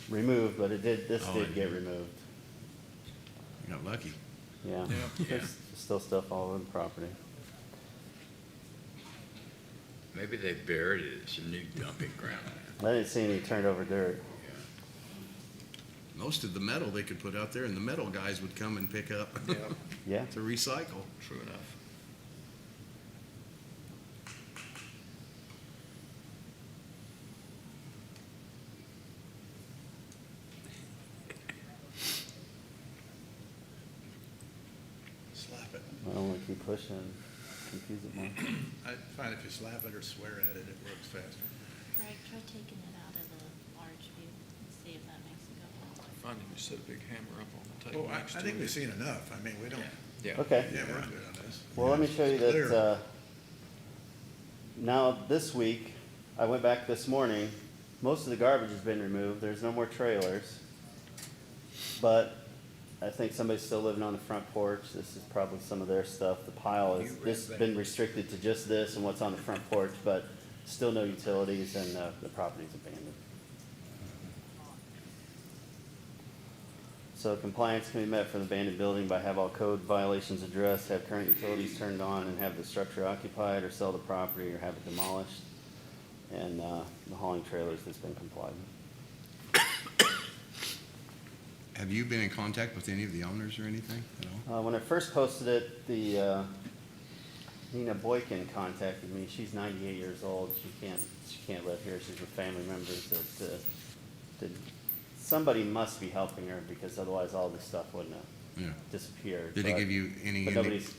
removed, but this did get removed. You got lucky. Yeah. There's still stuff all over the property. Maybe they buried it, it's a new dumping ground. I didn't see any turned over dirt. Most of the metal they could put out there, and the metal guys would come and pick up Yeah. to recycle. True enough. I don't want to keep pushing, confuse it more. I find if you slap it or swear at it, it works faster. Greg, try taking it out of the large view and see if that makes it go. Finally, we set a big hammer up on the table Well, I next to think it. we've seen enough. I mean, we don't, Yeah. Okay. yeah, we're good on this. Well, let me show you Clear. that, now this week, I went back this morning, most of the garbage has been removed, there's no more trailers. But I think somebody's still living on the front porch, this is probably some of their stuff, the pile is, this has been restricted to just this and what's on the front porch, but still no utilities and, the property's abandoned. So compliance can be met for the abandoned building by have all code violations addressed, have current utilities turned on, and have the structure occupied, or sell the property, or have it demolished, and the hauling trailers that's been complied with. Have you been in contact with any of the owners or anything at all? When I first posted it, the Nina Boykin contacted me. She's 98 years old. She can't live here. She's with family members that somebody must be helping her because otherwise all this stuff wouldn't have Yeah. disappeared. Did it give you any? But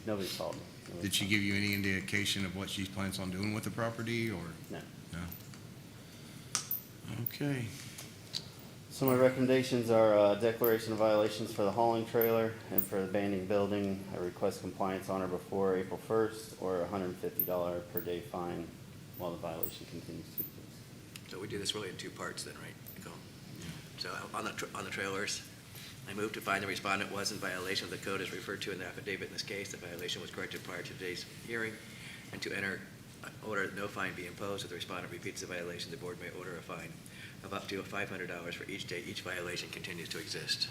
nobody's called me. Did she give you any indication of what she plans on doing with the property, or? No. No. Okay. So my recommendations are declaration of violations for the hauling trailer and for the abandoned building. I request compliance on or before April 1st or a $150 per day fine while the violation continues to exist. So we do this really in two parts then, right, Nicole? So on the trailers, I move to find the respondent was in violation of the code as referred to in the affidavit in this case. The violation was corrected prior to today's hearing, and to enter order that no fine be imposed. If the respondent repeats the violation, the board may order a fine of up to $500 for each day each violation continues to exist.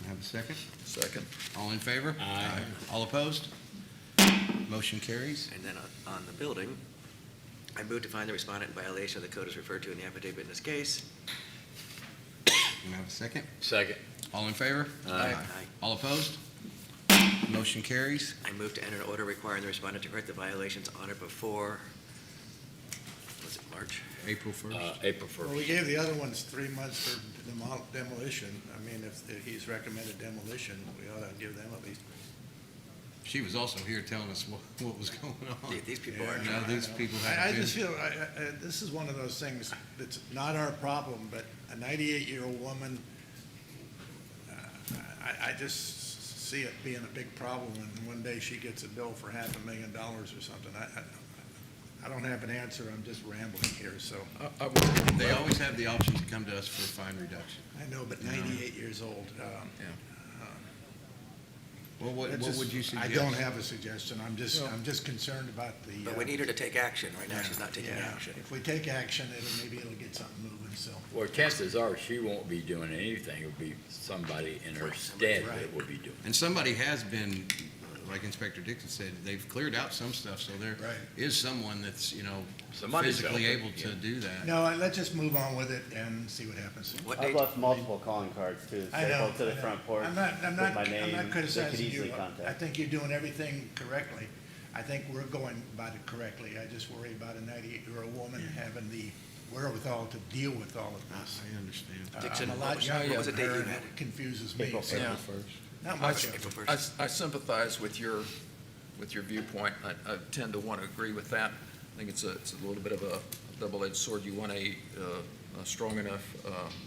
Have a second? Second. All in favor? Aye. All opposed? Motion carries. And then on the building, I move to find the respondent in violation of the code as referred to in the affidavit in this case. Can I have a second? Second. All in favor? Aye. All opposed? Motion carries. I move to enter an order requiring the respondent to correct the violations on or before, was it March? April 1st. April Well, we 1st. gave the other ones 3 months for demolition. I mean, if he's recommended demolition, we ought to give them at least. She was also here telling us what was going on. These people Yeah, are. No, these people I haven't been. just feel, this is one of those things that's not our problem, but a 98-year-old woman, I just see it being a big problem, and one day she gets a bill for $500,000 or something. I don't have an answer, I'm just rambling here, so. They always have the option to come to us for a fine reduction. I know, but 98 years old. Well, what It's would just- you suggest? I don't have a suggestion, I'm just concerned about the. But we need her to take action. Right now, she's not taking Yeah. action. If we take action, maybe it'll get something moving, so. Well, chances are she won't be doing anything. It'll be somebody in her stead that will be doing. And somebody has been, like Inspector Dixon said, they've cleared out some stuff, so there Right. is someone that's, Somebody's physically helping, able to yeah. do that. No, let's just move on with it and see what happens. What I've date? left multiple calling cards too, I know. stapled to the I know. front porch I'm with not my name. They could criticizing easily you. I contact. think you're doing everything correctly. I think we're going about it correctly. I just worry about a 98-year-old woman having the wherewithal to deal with all of this. I understand. Dixon, I'm a what lot was- younger what was the than date her, you and had? it confuses me. April so- Yeah. Not I, much. April I 1st. I sympathize with your viewpoint. I tend to want to agree with that. I think it's a little bit of a double-edged sword. You want a strong enough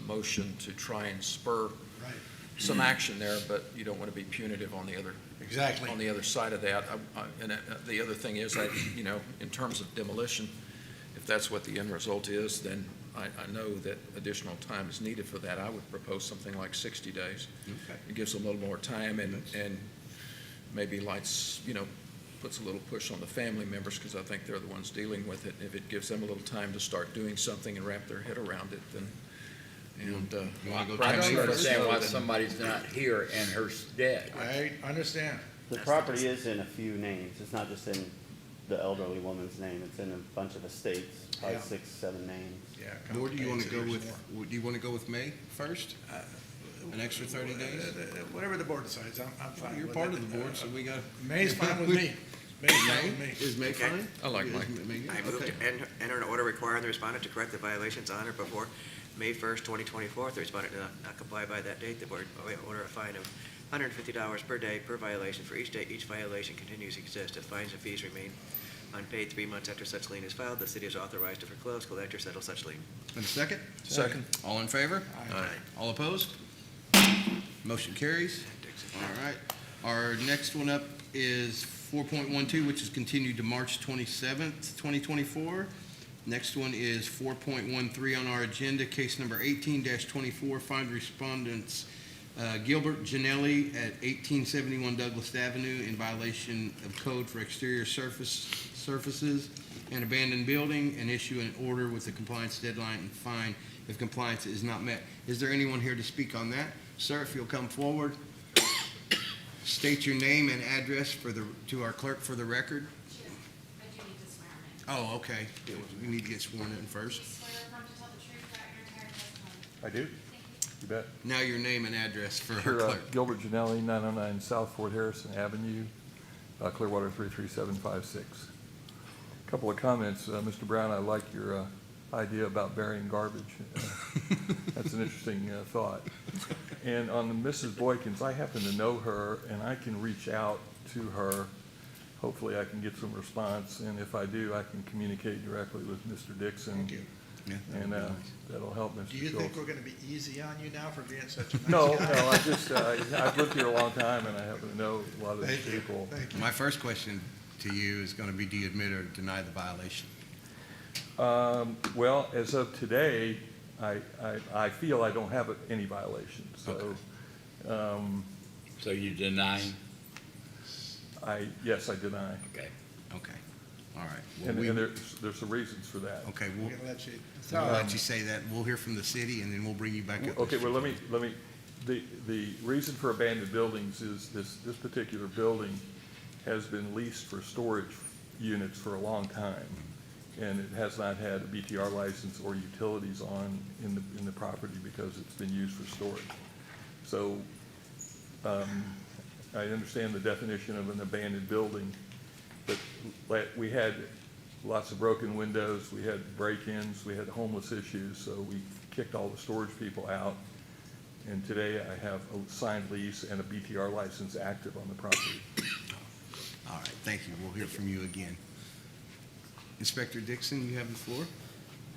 motion to try and spur Right, some action there, but you don't want to be punitive on the other, exactly. on the other side of that. And the other thing is, in terms of demolition, if that's what the end result is, then I know that additional time is needed for that. I would propose something like 60 days. Okay. It gives a little more time and maybe lights, puts a little push on the family members, because I think they're the ones dealing with it. If it gives them a little time to start doing something and wrap their head around it, then, You wanna go I to don't the- understand why somebody's not here in her stead. I understand. The property is in a few names, it's not just in the elderly woman's name, it's in a bunch of estates, probably Yeah. 6, 7 names. Yeah. Where do you want to go complicates with, it do you want to go with May 1st? An extra 30 days? Whatever the board decides, I'm fine You're with part it. of the board, so we got. May's fine with me. May's fine with me. Is May Okay. fine? I like May. Is May good? I move Okay. to enter an order requiring the respondent to correct the violations on or before May 1st, 2024. If the respondent does not comply by that date, the board may order a fine of $150 per day per violation. For each day each violation continues to exist. If fines and fees remain unpaid 3 months after such lien is filed, the city is authorized to foreclose, collect, or settle such lien. And a second? Second. All in favor? Aye. All opposed? Motion carries. All right. Our next one up is 4.12, which is continued to March 27th, 2024. Next one is 4.13 on our agenda, case number 18-24, find respondents Gilbert Janelli at 1871 Douglas Avenue in violation of code for exterior surfaces and abandoned building, and issue an order with a compliance deadline and fine if compliance is not met. Is there anyone here to speak on that? Sir, if you'll come forward, state your name and address to our clerk for the record. I do need to swear him in. Oh, okay. We need to get sworn in first. Swear affirm to tell the truth throughout your entire testimony. I do. You bet. Now your name and address for our Sure, clerk. Gilbert Janelli, 909 South Fort Harrison Avenue, Clearwater 33756. Couple of comments. Mr. Brown, I like your idea about burying garbage. That's an interesting thought. And on Mrs. Boykins, I happen to know her, and I can reach out to her. Hopefully, I can get some response, and if I do, I can communicate directly with Mr. Dixon. Thank you. Yeah, And that'll help Mr. Do you Schultz. think we're gonna be easy on you now for being such a nice No, guy? no, I just, I've lived here a long time, and I happen to know a lot of these Thank you. people. Thank you. My first question to you is going to be, do you admit or deny the violation? Well, as of today, I feel I don't have any violations, so, So you deny? yes, I deny. Okay. Okay. All right. Well, And there's some reasons for that. okay, We're we'll gonna let you. let you say that. We'll hear from the city, and then we'll bring you back up. Okay, well, let me, the reason for abandoned buildings is this particular building has been leased for storage units for a long time, and it has not had a BTR license or utilities on in the property because it's been used for storage. So, I understand the definition of an abandoned building, but we had lots of broken windows, we had break-ins, we had homeless issues, so we kicked all the storage people out. And today I have a signed lease and a BTR license active on the property. All right, thank you. We'll hear from you again. Inspector Dixon, you have the floor.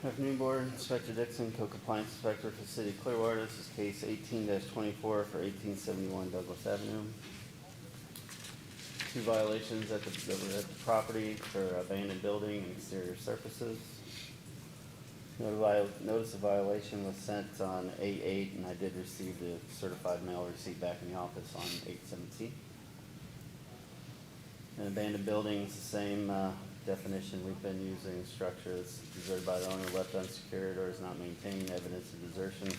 Afternoon, Board. Inspector Dixon, Co-Compliance Inspector for the City of Clearwater. This is case 18-24 for 1871 Douglas Avenue. Two violations that were at the property for abandoned building and exterior surfaces. Notice of violation was sent on 8/8, and I did receive the certified mail receipt back in the office on 8/17. An abandoned building is the same definition we've been using: structure that's deserted by the owner, left unsecured, or is not maintained. Evidence of desertion.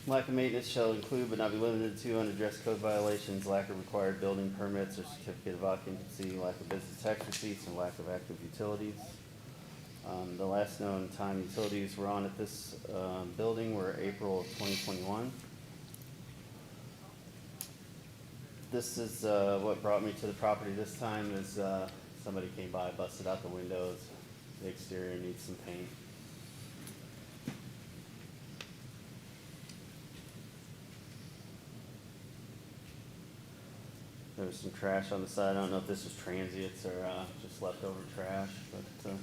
Lack of maintenance shall include but not be limited to unaddressed code violations, lack of required building permits or certificate of occupancy, lack of business tax receipts, and lack of active utilities. The last known time utilities were on at this building were April of 2021. This is what brought me to the property this time is somebody came by, busted out the windows. The exterior needs some paint. There was some trash on the side. I don't know if this was transients or just leftover trash, but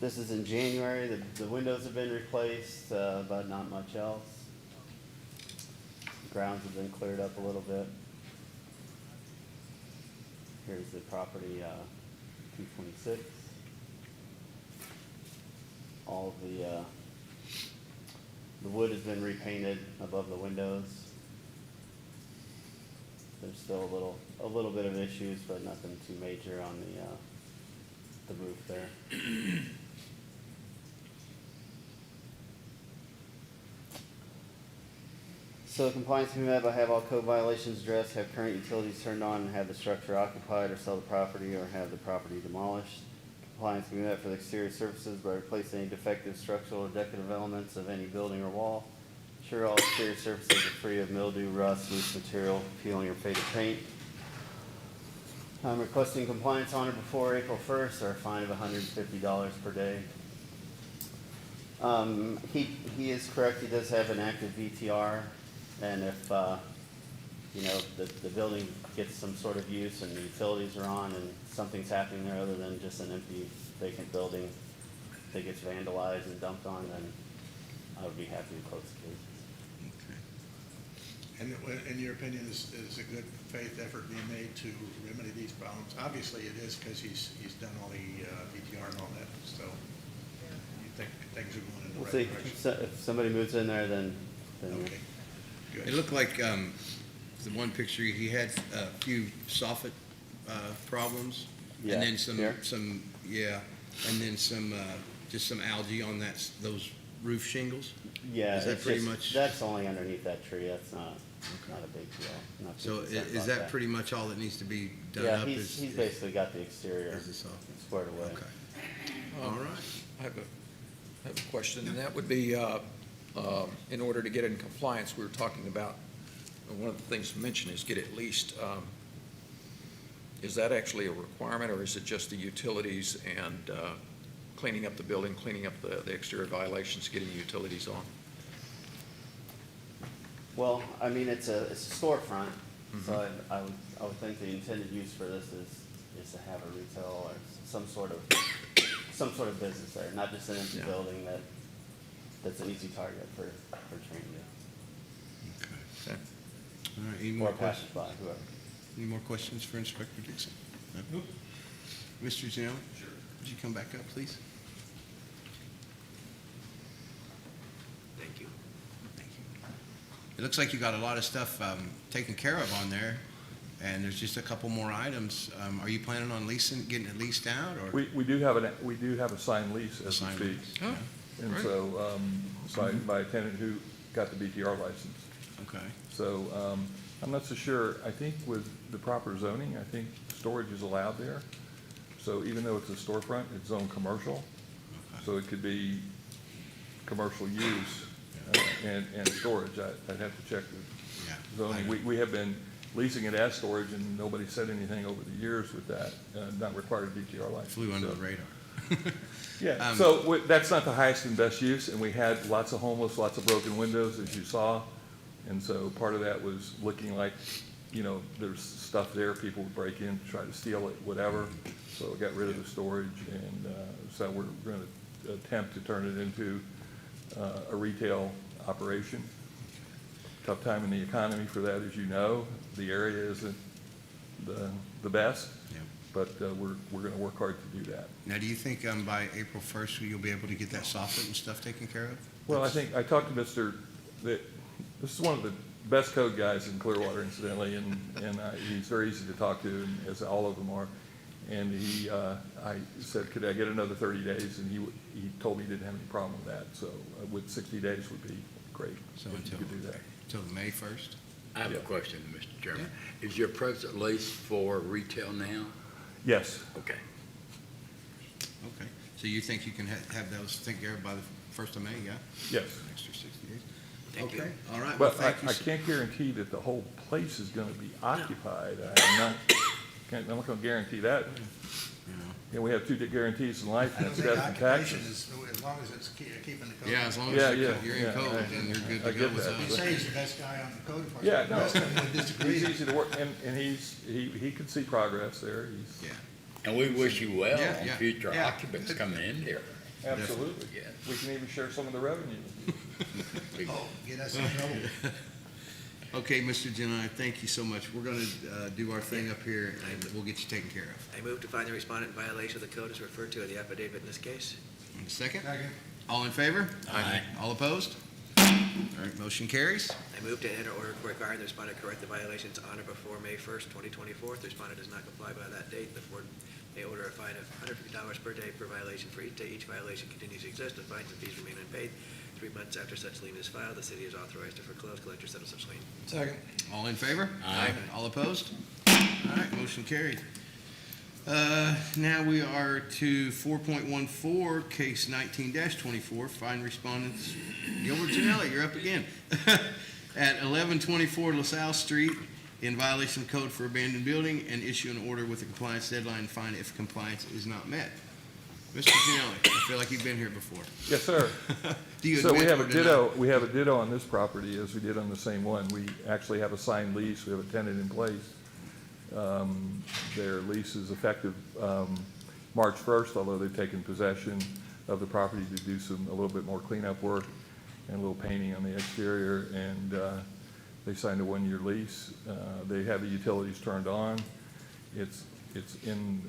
this is in January. The windows have been replaced, but not much else. The grounds have been cleared up a little bit. Here's the property, 226. All of the wood has been repainted above the windows. There's still a little bit of issues, but nothing too major on the roof there. So compliance can be met by have all code violations addressed, have current utilities turned on, and have the structure occupied or sell the property or have the property demolished. Compliance can be met for the exterior surfaces by replacing any defective structural or decorative elements of any building or wall. Ensure all exterior surfaces are free of mildew, rust, loose material, peeling, or faded paint. I'm requesting compliance on or before April 1st or a fine of $150 per day. He is correct. He does have an active VTR. And if, you know, the building gets some sort of use and the utilities are on and something's happening there other than just an empty vacant building that gets vandalized and dumped on, then I would be happy to close the case. And in your opinion, is a good faith effort being made to remedy these problems? Obviously it is, because he's done all the BTR and all that, so you think things are going in the We'll right see. direction? If somebody moves in there, then Okay, good. It looked like, the one picture, he had a few soffit, problems. Yeah, And then some, here? and then some, just some algae on those roof shingles. yeah, Is that it's pretty just- much? that's only underneath that tree. That's not a big deal. Not too So concerned is about that pretty much all that needs to be done Yeah, up? he's basically got the exterior Is this all? squared away. Okay. All right. I have a question, and that would be, in order to get in compliance, we were talking about, one of the things mentioned is get at least, is that actually a requirement, or is it just the utilities and cleaning up the building, cleaning up the exterior violations, getting utilities on? Well, I mean, it's a storefront, so I would think the intended use for this is to have a retail or some sort of business there, not just an empty Yeah. building that's an easy target for training Okay. All right, any or more questions? passersby, whoever. Any more questions for Inspector Dixon? No? Mr. Janelle? Sure. Would you come back up, please? Thank you. Thank you. It looks like you got a lot of stuff taken care of on there, and there's just a couple more items. Are you planning on getting it leased out, or? We do have a signed lease as we Signed speak. lease. Oh, And great. so, by a tenant who got the BTR license. Okay. So, I'm not so sure. I think with the proper zoning, I think storage is allowed there. So even though it's a storefront, it's zoned commercial. So it could be commercial use and storage. I'd have to check with Yeah. zoning. We have been leasing it as storage, and nobody said anything over the years with that, not required a BTR license. Flew under So- the radar. Yeah, so that's not the highest and best use, and we had lots of homeless, lots of broken windows, as you saw. And so part of that was looking like, you know, there's stuff there, people would break in, try to steal it, whatever. So we got rid of the storage, and so we're going to attempt to turn it into a retail operation. Tough time in the economy for that, as you know. The area isn't the best, Yeah. but we're going to work hard to do that. Now, do you think by April 1st, you'll be able to get that soffit and stuff taken care of? Well, I think, I talked to this is one of the best code guys in Clearwater, incidentally, and he's very easy to talk to, and as all of them are. And I said, could I get another 30 days? And he told me he didn't have any problem with that. So with 60 days would be great So if you could do that. Until May 1st? I have a question, Mr. Chairman. Is your present lease for retail now? Yes. Okay. Okay. So you think you can have those taken care of by the 1st of May, yeah? Yes. Extra 60 days? Thank you. Okay, all right, well, But thank you. I can't guarantee that the whole place is going to be occupied. I'm not going to guarantee that. You know, we have two guarantees in life, I and don't that's think death and occupation taxes. is, as long as it's keeping the code. Yeah, as long Yeah, as yeah, you're in yeah, code, I- then you're good I to go get with that. You us. say he's the best guy on the code enforcement. Yeah, no. The rest of them would disagree. He's easy to work, and he can see progress there. He's, Yeah. And we wish you well Yeah, on yeah, future yeah. occupants coming in there. absolutely. Yes. We can even share some of the revenue. Oh, get us in trouble. Okay, Mr. Genine, thank you so much. We're gonna do our thing up here, and we'll get you taken care of. I move to find the respondent in violation of the code as referred to in the affidavit in this case. And a second? Second. All in favor? Aye. All opposed? All right, motion carries. I move to enter order requiring the respondent correct the violations on or before May 1st, 2024. If the respondent does not comply by that date, the board may order a fine of $150 per day per violation. For each day each violation continues to exist, the fines and fees remain unpaid. 3 months after such lien is filed, the city is authorized to foreclose, collect, or settle such lien. Second. All in favor? Aye. All opposed? All right, motion carried. Now we are to 4.14, case 19-24, fine respondents. Gilbert Janelli, you're up again. At 1124 LaSalle Street, in violation of code for abandoned building, and issue an order with a compliance deadline and fine if compliance is not met. Mr. Janelli, I feel like you've been here before. Yes, sir. Do you So we admit have or a deny? we have a ditto on this property as we did on the same one. We actually have a signed lease, we have a tenant in place. Their lease is effective March 1st, although they've taken possession of the property to do a little bit more cleanup work and a little painting on the exterior, and they signed a 1-year lease. They have the utilities turned on. It's in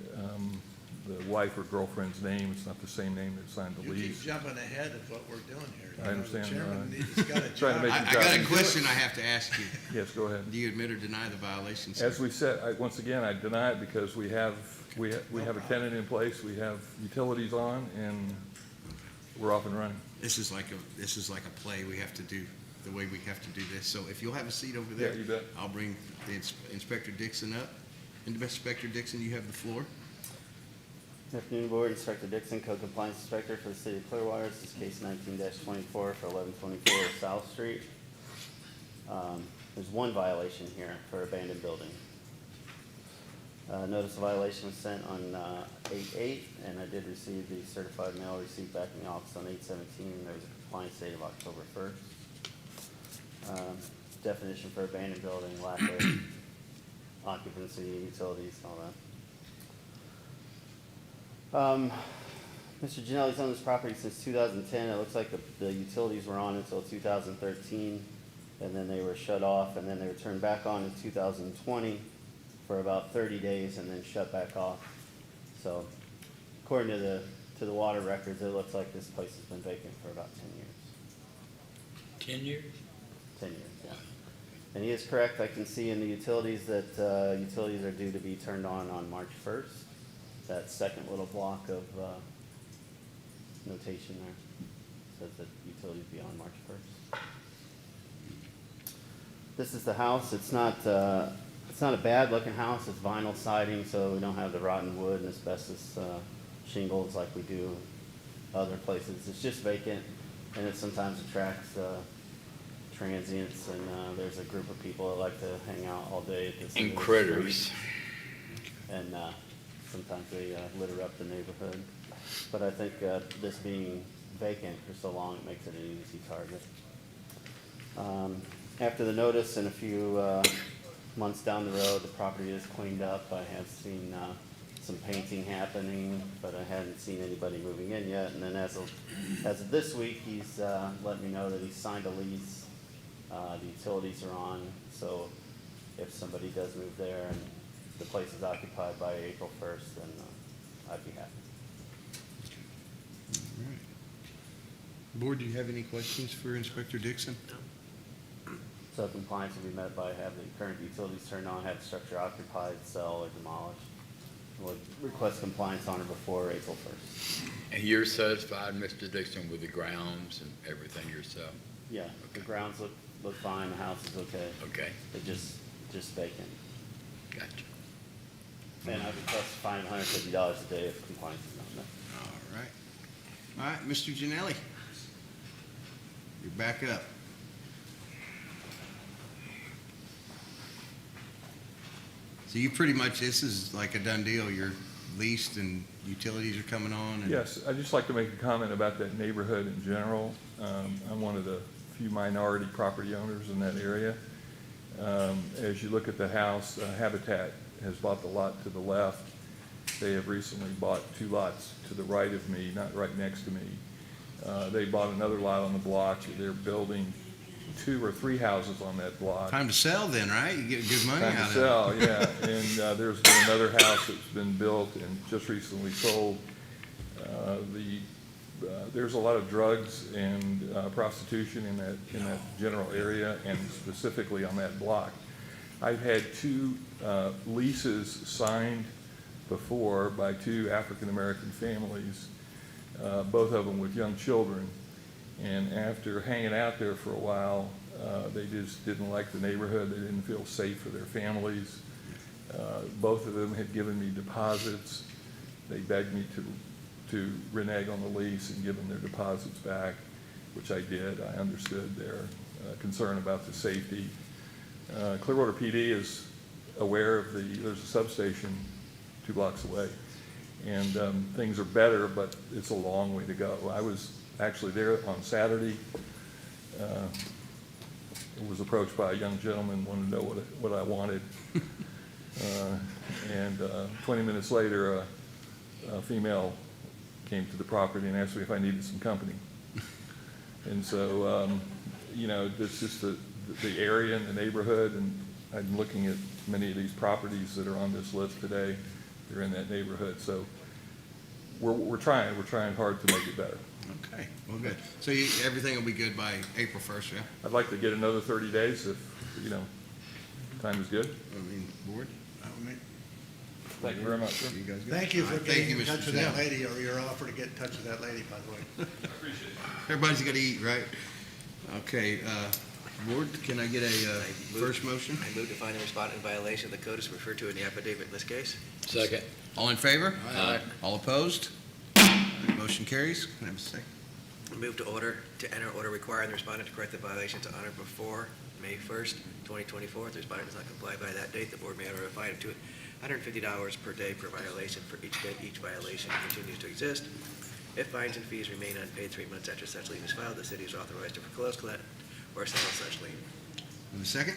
the wife or girlfriend's name. It's not the same name that signed the You lease. keep jumping ahead of what we're doing here. I understand, The chairman, Ron. he's got a Trying to job. make I got a question I have to ask you. Yes, go ahead. Do you admit or deny the violation, sir? As we said, once again, I deny it because we have a tenant in place, we have utilities on, and we're off and running. This is like a play we have to do, the way we have to do this. So if you'll have a seat over there. Yeah, you bet. I'll bring the Inspector Dixon up. Inspector Dixon, you have the floor. Good afternoon, Board. Inspector Dixon, Code Compliance Inspector for the City of Clearwater. This is case 19-24 for 1124 South Street. There's one violation here for abandoned building. Notice of violation was sent on 8/8, and I did receive the certified mail receipt back in the office on 8/17. There was a compliance date of October 1st. Definition for abandoned building, lack of occupancy, utilities, all that. Mr. Janelli's owned this property since 2010. It looks like the utilities were on until 2013, and then they were shut off, and then they were turned back on in 2020 for about 30 days, and then shut back off. So, according to the water records, it looks like this place has been vacant for about 10 years. 10 years? 10 years, yeah. And he is correct. I can see in the utilities that utilities are due to be turned on March 1st. That second little block of notation there says that utilities be on March 1st. This is the house. It's not a bad looking house. It's vinyl siding, so we don't have the rotten wood and asbestos shingles like we do other places. It's just vacant, and it sometimes attracts transients, and there's a group of people that like to hang out all day at this. And critters. And sometimes they litter up the neighborhood. But I think this being vacant for so long, it makes it an easy target. After the notice and a few months down the road, the property is cleaned up. I have seen some painting happening, but I hadn't seen anybody moving in yet. And then as of this week, he's let me know that he's signed a lease. The utilities are on, so if somebody does move there and the place is occupied by April 1st, then I'd be happy. All right. Board, do you have any questions for Inspector Dixon? So compliance will be met by having the current utilities turned on, have the structure occupied, sell, or demolished. We'll request compliance on or before April 1st. And you're satisfied, Mr. Dixon, with the grounds and everything yourself? Yeah, the grounds look fine, the house is okay. Okay, They're just vacant. gotcha. And I request a fine of $150 a day if compliance is not met. All right. All right, Mr. Janelli. You're back up. So you pretty much, this is like a done deal. You're leased and utilities are coming on? And Yes, I'd just like to make a comment about that neighborhood in general. I'm one of the few minority property owners in that area. As you look at the house, Habitat has bought the lot to the left. They have recently bought 2 lots to the right of me, not right next to me. They bought another lot on the block. They're building 2 or 3 houses on that block. Time to sell then, right? You get good money out of it. Time to sell, yeah. And there's been another house that's been built and just recently sold. There's a lot of drugs and prostitution in that general area, and specifically on that block. I've had 2 leases signed before by 2 African-American families, both of them with young children. And after hanging out there for a while, they just didn't like the neighborhood. They didn't feel safe for their families. Both of them had given me deposits. They begged me to renege on the lease and give them their deposits back, which I did. I understood their concern about the safety. Clearwater PD is aware of there's a substation 2 blocks away, And things are better, but it's a long way to go. I was actually there on Saturday. Was approached by a young gentleman, wanted to know what I wanted. And 20 minutes later, a female came to the property and asked me if I needed some company. And so, you know, it's just the area and the neighborhood, and I'm looking at many of these properties that are on this list today. They're in that neighborhood, so we're trying hard to make it better. Okay, well, good. So everything will be good by April 1st, yeah? I'd like to get another 30 days if, you know, time is good. I mean, board? Thank you very much, sir. You guys good? Thank you All for right, thank getting you, in Mr. touch with that Snell. lady, or your offer to get in touch with that lady, by the way. Appreciate it. Everybody's got to eat, right? Okay, board, can I get a first motion? I move to find the respondent in violation of the code as referred to in the affidavit in this case. Second. All in favor? Aye. All opposed? Motion carries. Can I have a second? I move to enter order requiring the respondent to correct the violations on or before May 1st, 2024. If the respondent does not comply by that date, the board may order a fine of $250 per day per violation for each day each violation continues to exist. If fines and fees remain unpaid 3 months after such lien is filed, the city is authorized to foreclose, collect, or settle such lien. Have a second?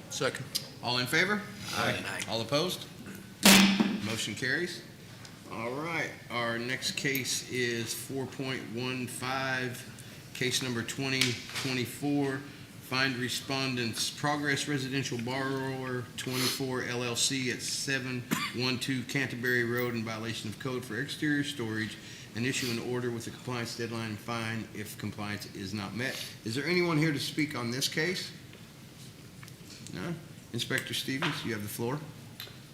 Second. All in favor? Aye. All opposed? Motion carries. All right, our next case is 4.15, case number 2024, find respondents, Progress Residential Borrower 24 LLC at 712 Canterbury Road in violation of code for exterior storage, and issue an order with a compliance deadline and fine if compliance is not met. Is there anyone here to speak on this case? No? Inspector Stevens, you have the floor.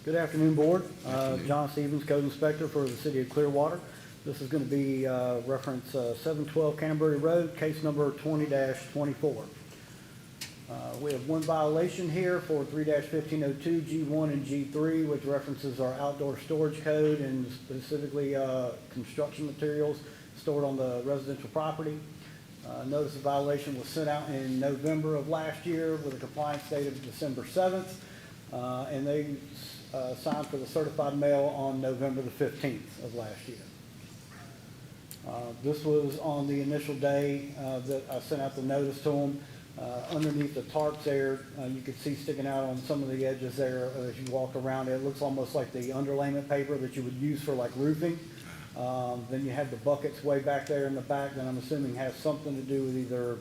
Good afternoon, Board. Afternoon. John Stevens, Code Inspector for the City of Clearwater. This is going to be reference 712 Canterbury Road, case number 20-24. We have one violation here for 3-1502 G1 and G3, which references our outdoor storage code and specifically construction materials stored on the residential property. Notice of violation was sent out in November of last year with a compliance date of December 7th, and they signed for the certified mail on November the 15th of last year. This was on the initial day that I sent out the notice to them. Underneath the tarps there, you could see sticking out on some of the edges there as you walk around it. It looks almost like the underlayment paper that you would use for like roofing. Then you have the buckets way back there in the back that I'm assuming has something to do with either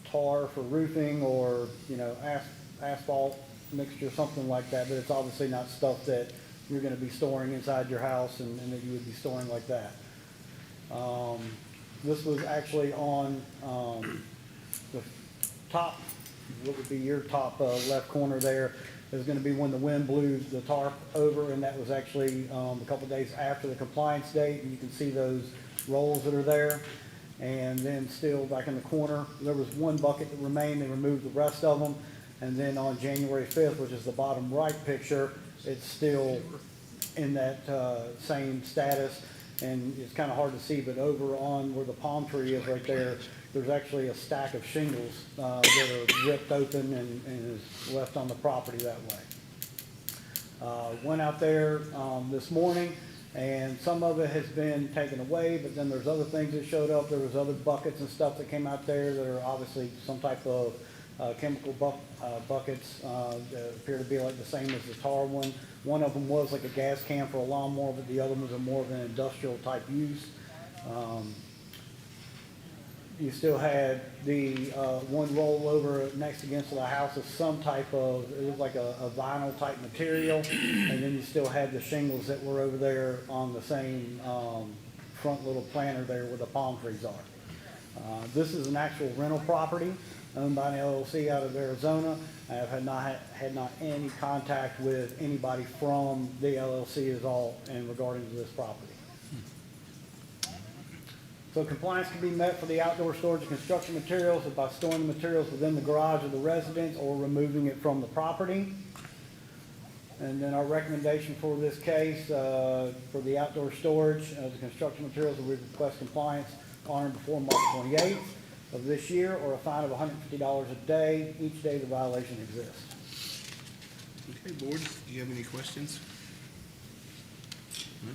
tar for roofing or, you know, asphalt mixture, something like that, but it's obviously not stuff that you're going to be storing inside your house and that you would be storing like that. This was actually on the top, what would be your top left corner there, is going to be when the wind blew the tarp over, and that was actually a couple days after the compliance date, and you can see those rolls that are there. And then still back in the corner, there was one bucket that remained. They removed the rest of them. And then on January 5th, which is the bottom right picture, it's still in that same status. And it's kind of hard to see, but over on where the palm tree is right there, there's actually a stack of shingles that are ripped open and is left on the property that way. Went out there this morning, and some of it has been taken away, but then there's other things that showed up. There was other buckets and stuff that came out there that are obviously some type of chemical buckets that appear to be like the same as the tar one. One of them was like a gas can for a lawnmower, but the other ones are more of an industrial type use. You still had the one rollover next against the house of some type of, it was like a vinyl type material, and then you still had the shingles that were over there on the same front little planter there where the palm trees are. This is an actual rental property owned by an LLC out of Arizona. I have had not any contact with anybody from the LLC at all in regarding to this property. So compliance can be met for the outdoor storage of construction materials by storing the materials within the garage of the residence or removing it from the property. And then our recommendation for this case, for the outdoor storage of the construction materials, we request compliance on or before March 28th of this year, or a fine of $150 a day, each day the violation exists. Okay, board, do you have any questions? No?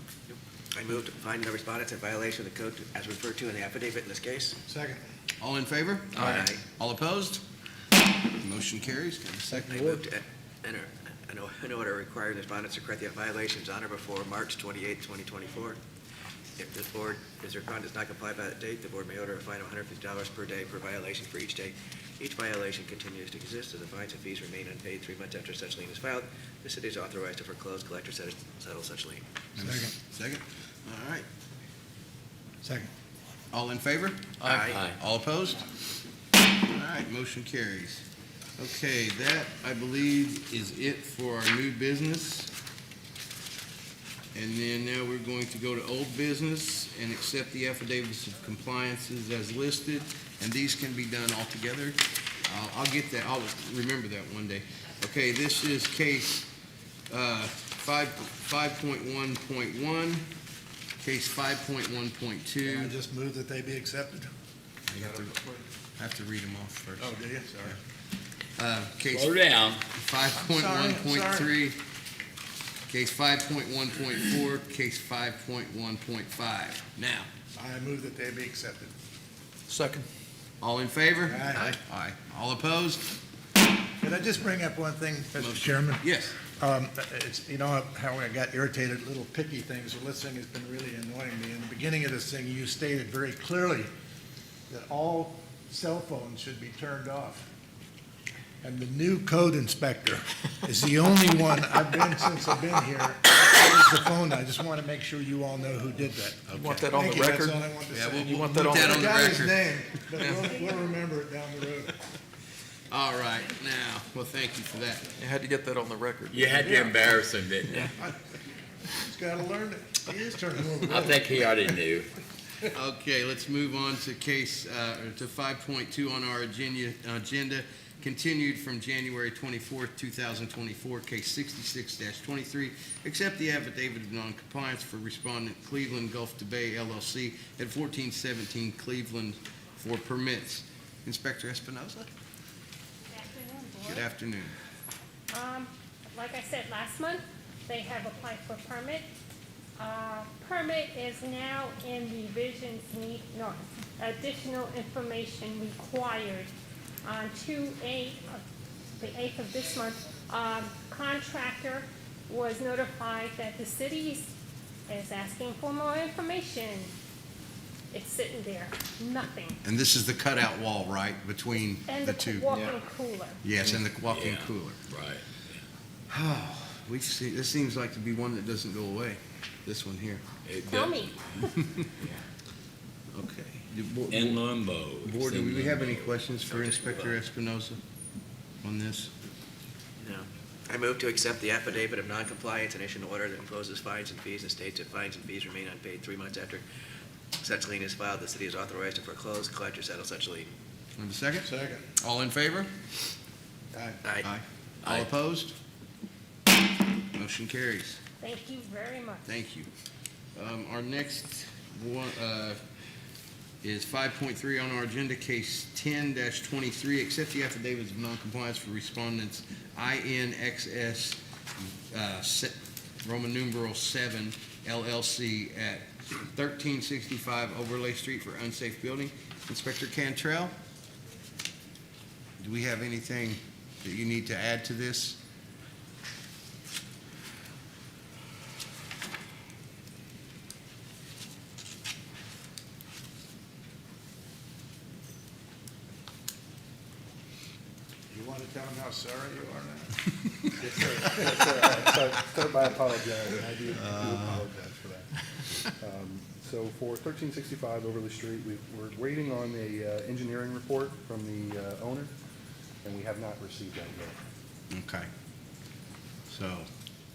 I move to find the respondents in violation of the code as referred to in the affidavit in this case. Second. All in favor? Aye. All opposed? Motion carries. Can I have a second? I move to enter an order requiring the respondents to correct the violations on or before March 28, 2024. If the board, if the respondent does not comply by that date, the board may order a fine of $150 per day per violation for each day. Each violation continues to exist, as the fines and fees remain unpaid 3 months after such lien is filed. The city is authorized to foreclose, collect, or settle such lien. Second. Second? All right. Second. All in favor? Aye. All opposed? All right, motion carries. Okay, that, I believe, is it for our new business. And then now we're going to go to old business and accept the affidavits of compliances as listed, and these can be done all together. I'll get that, I'll remember that one day. Okay, this is case 5.1.1, case 5.1.2. I just move that they be accepted. I have to read them off first. Oh, do you? Sorry. Case Slow down. 5.1.3, case 5.1.4, case 5.1.5. Now, I move that they be accepted. Second. all in favor? Aye. Aye. All opposed? Could I just bring up one thing, Mr. Chairman? Yes. It's, you know how I got irritated, little picky things, well, this thing has been really annoying me. In the beginning of this thing, you stated very clearly that all cell phones should be turned off. And the new code inspector is the only one I've been since I've been here. That the phone. I just want to make sure you all know who did that. You want that on the Thank you. record? That's all I want to Yeah, say. we'll You want put that on that the on the I got his record. name, but we'll remember it down the road. All right, now, well, thank you for that. You had to get that on the record. You had to embarrass him, didn't you? He's got to learn it. He is turning over. I think he already knew. Okay, let's move on to case, to 5.2 on our agenda, continued from January 24th, 2024, case 66-23. Accept the affidavit of noncompliance for respondent Cleveland Gulf to Bay LLC at 1417 Cleveland for permits. Inspector Espinoza? Good afternoon. Like I said last month, they have applied for permit. Permit is now in revisions additional information required. On 2/8, the 8th of this month, contractor was notified that the city is asking for more information. It's sitting there, nothing. And this is the cutout wall, right, between And the the two? walk-in cooler. Yes, and the walk-in Yeah. cooler. Right. This seems like to be one that doesn't go away, this one here. It Tell does- me. Okay. In limbo. Board, It's do in we have limbo. any questions for Inspector Espinoza on this? No. I move to accept the affidavit of noncompliance and issue an order that imposes fines and fees and states that fines and fees remain unpaid 3 months after such lien is filed. The city is authorized to foreclose, collect, or settle such lien. Have a second? Second. All in favor? Aye. All opposed? Motion carries. Thank you very much. Thank you. Our next one, is 5.3 on our agenda, case 10-23. Accept the affidavits of noncompliance for respondents INXS, Roman numeral 7 LLC at 1365 Overlay Street for unsafe building. Inspector Cantrell, do we have anything that you need to add to this? You want to tell them how sorry you are now? Yes, sir. Yes, sir. Start by apologizing. I do apologize for that. So for 1365 Overley Street, we're waiting on a engineering report from the owner, and we have not received that yet. Okay. So,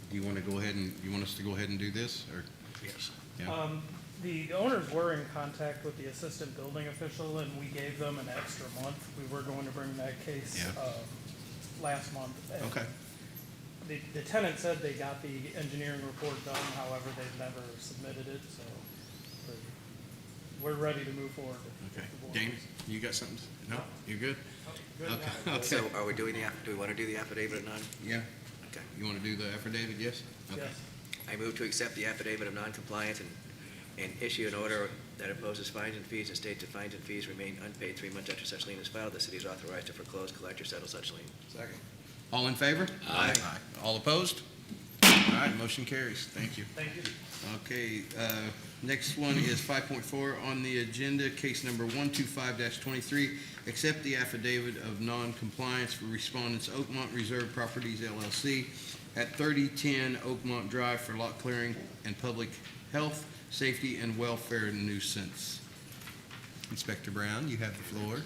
do you want to go ahead and, you want us to go ahead and do this, or? Yes. Yeah. The owners were in contact with the assistant building official, and we gave them an extra month. We were going to bring that case Yeah. last month. And Okay. The tenant said they got the engineering report done, however, they've never submitted it, so we're ready to move forward. Okay. Dana, you got something? No? You're good? Good. Okay. So are we doing do we want to do the affidavit of non? Yeah. Okay. You want to do the affidavit, yes? Okay. Yes. I move to accept the affidavit of noncompliance and and issue an order that imposes fines and fees and states that fines and fees remain unpaid 3 months after such lien is filed. The city is authorized to foreclose, collect, or settle such lien. Second. All in favor? Aye. All opposed? All right, motion carries. Thank you. Thank you. Okay, next one is 5.4 on the agenda, case number 125-23. Accept the affidavit of non-compliance for respondents Oakmont Reserve Properties LLC at 3010 Oakmont Drive for lot clearing and public health, safety, and welfare nuisance. Inspector Brown, you have the floor.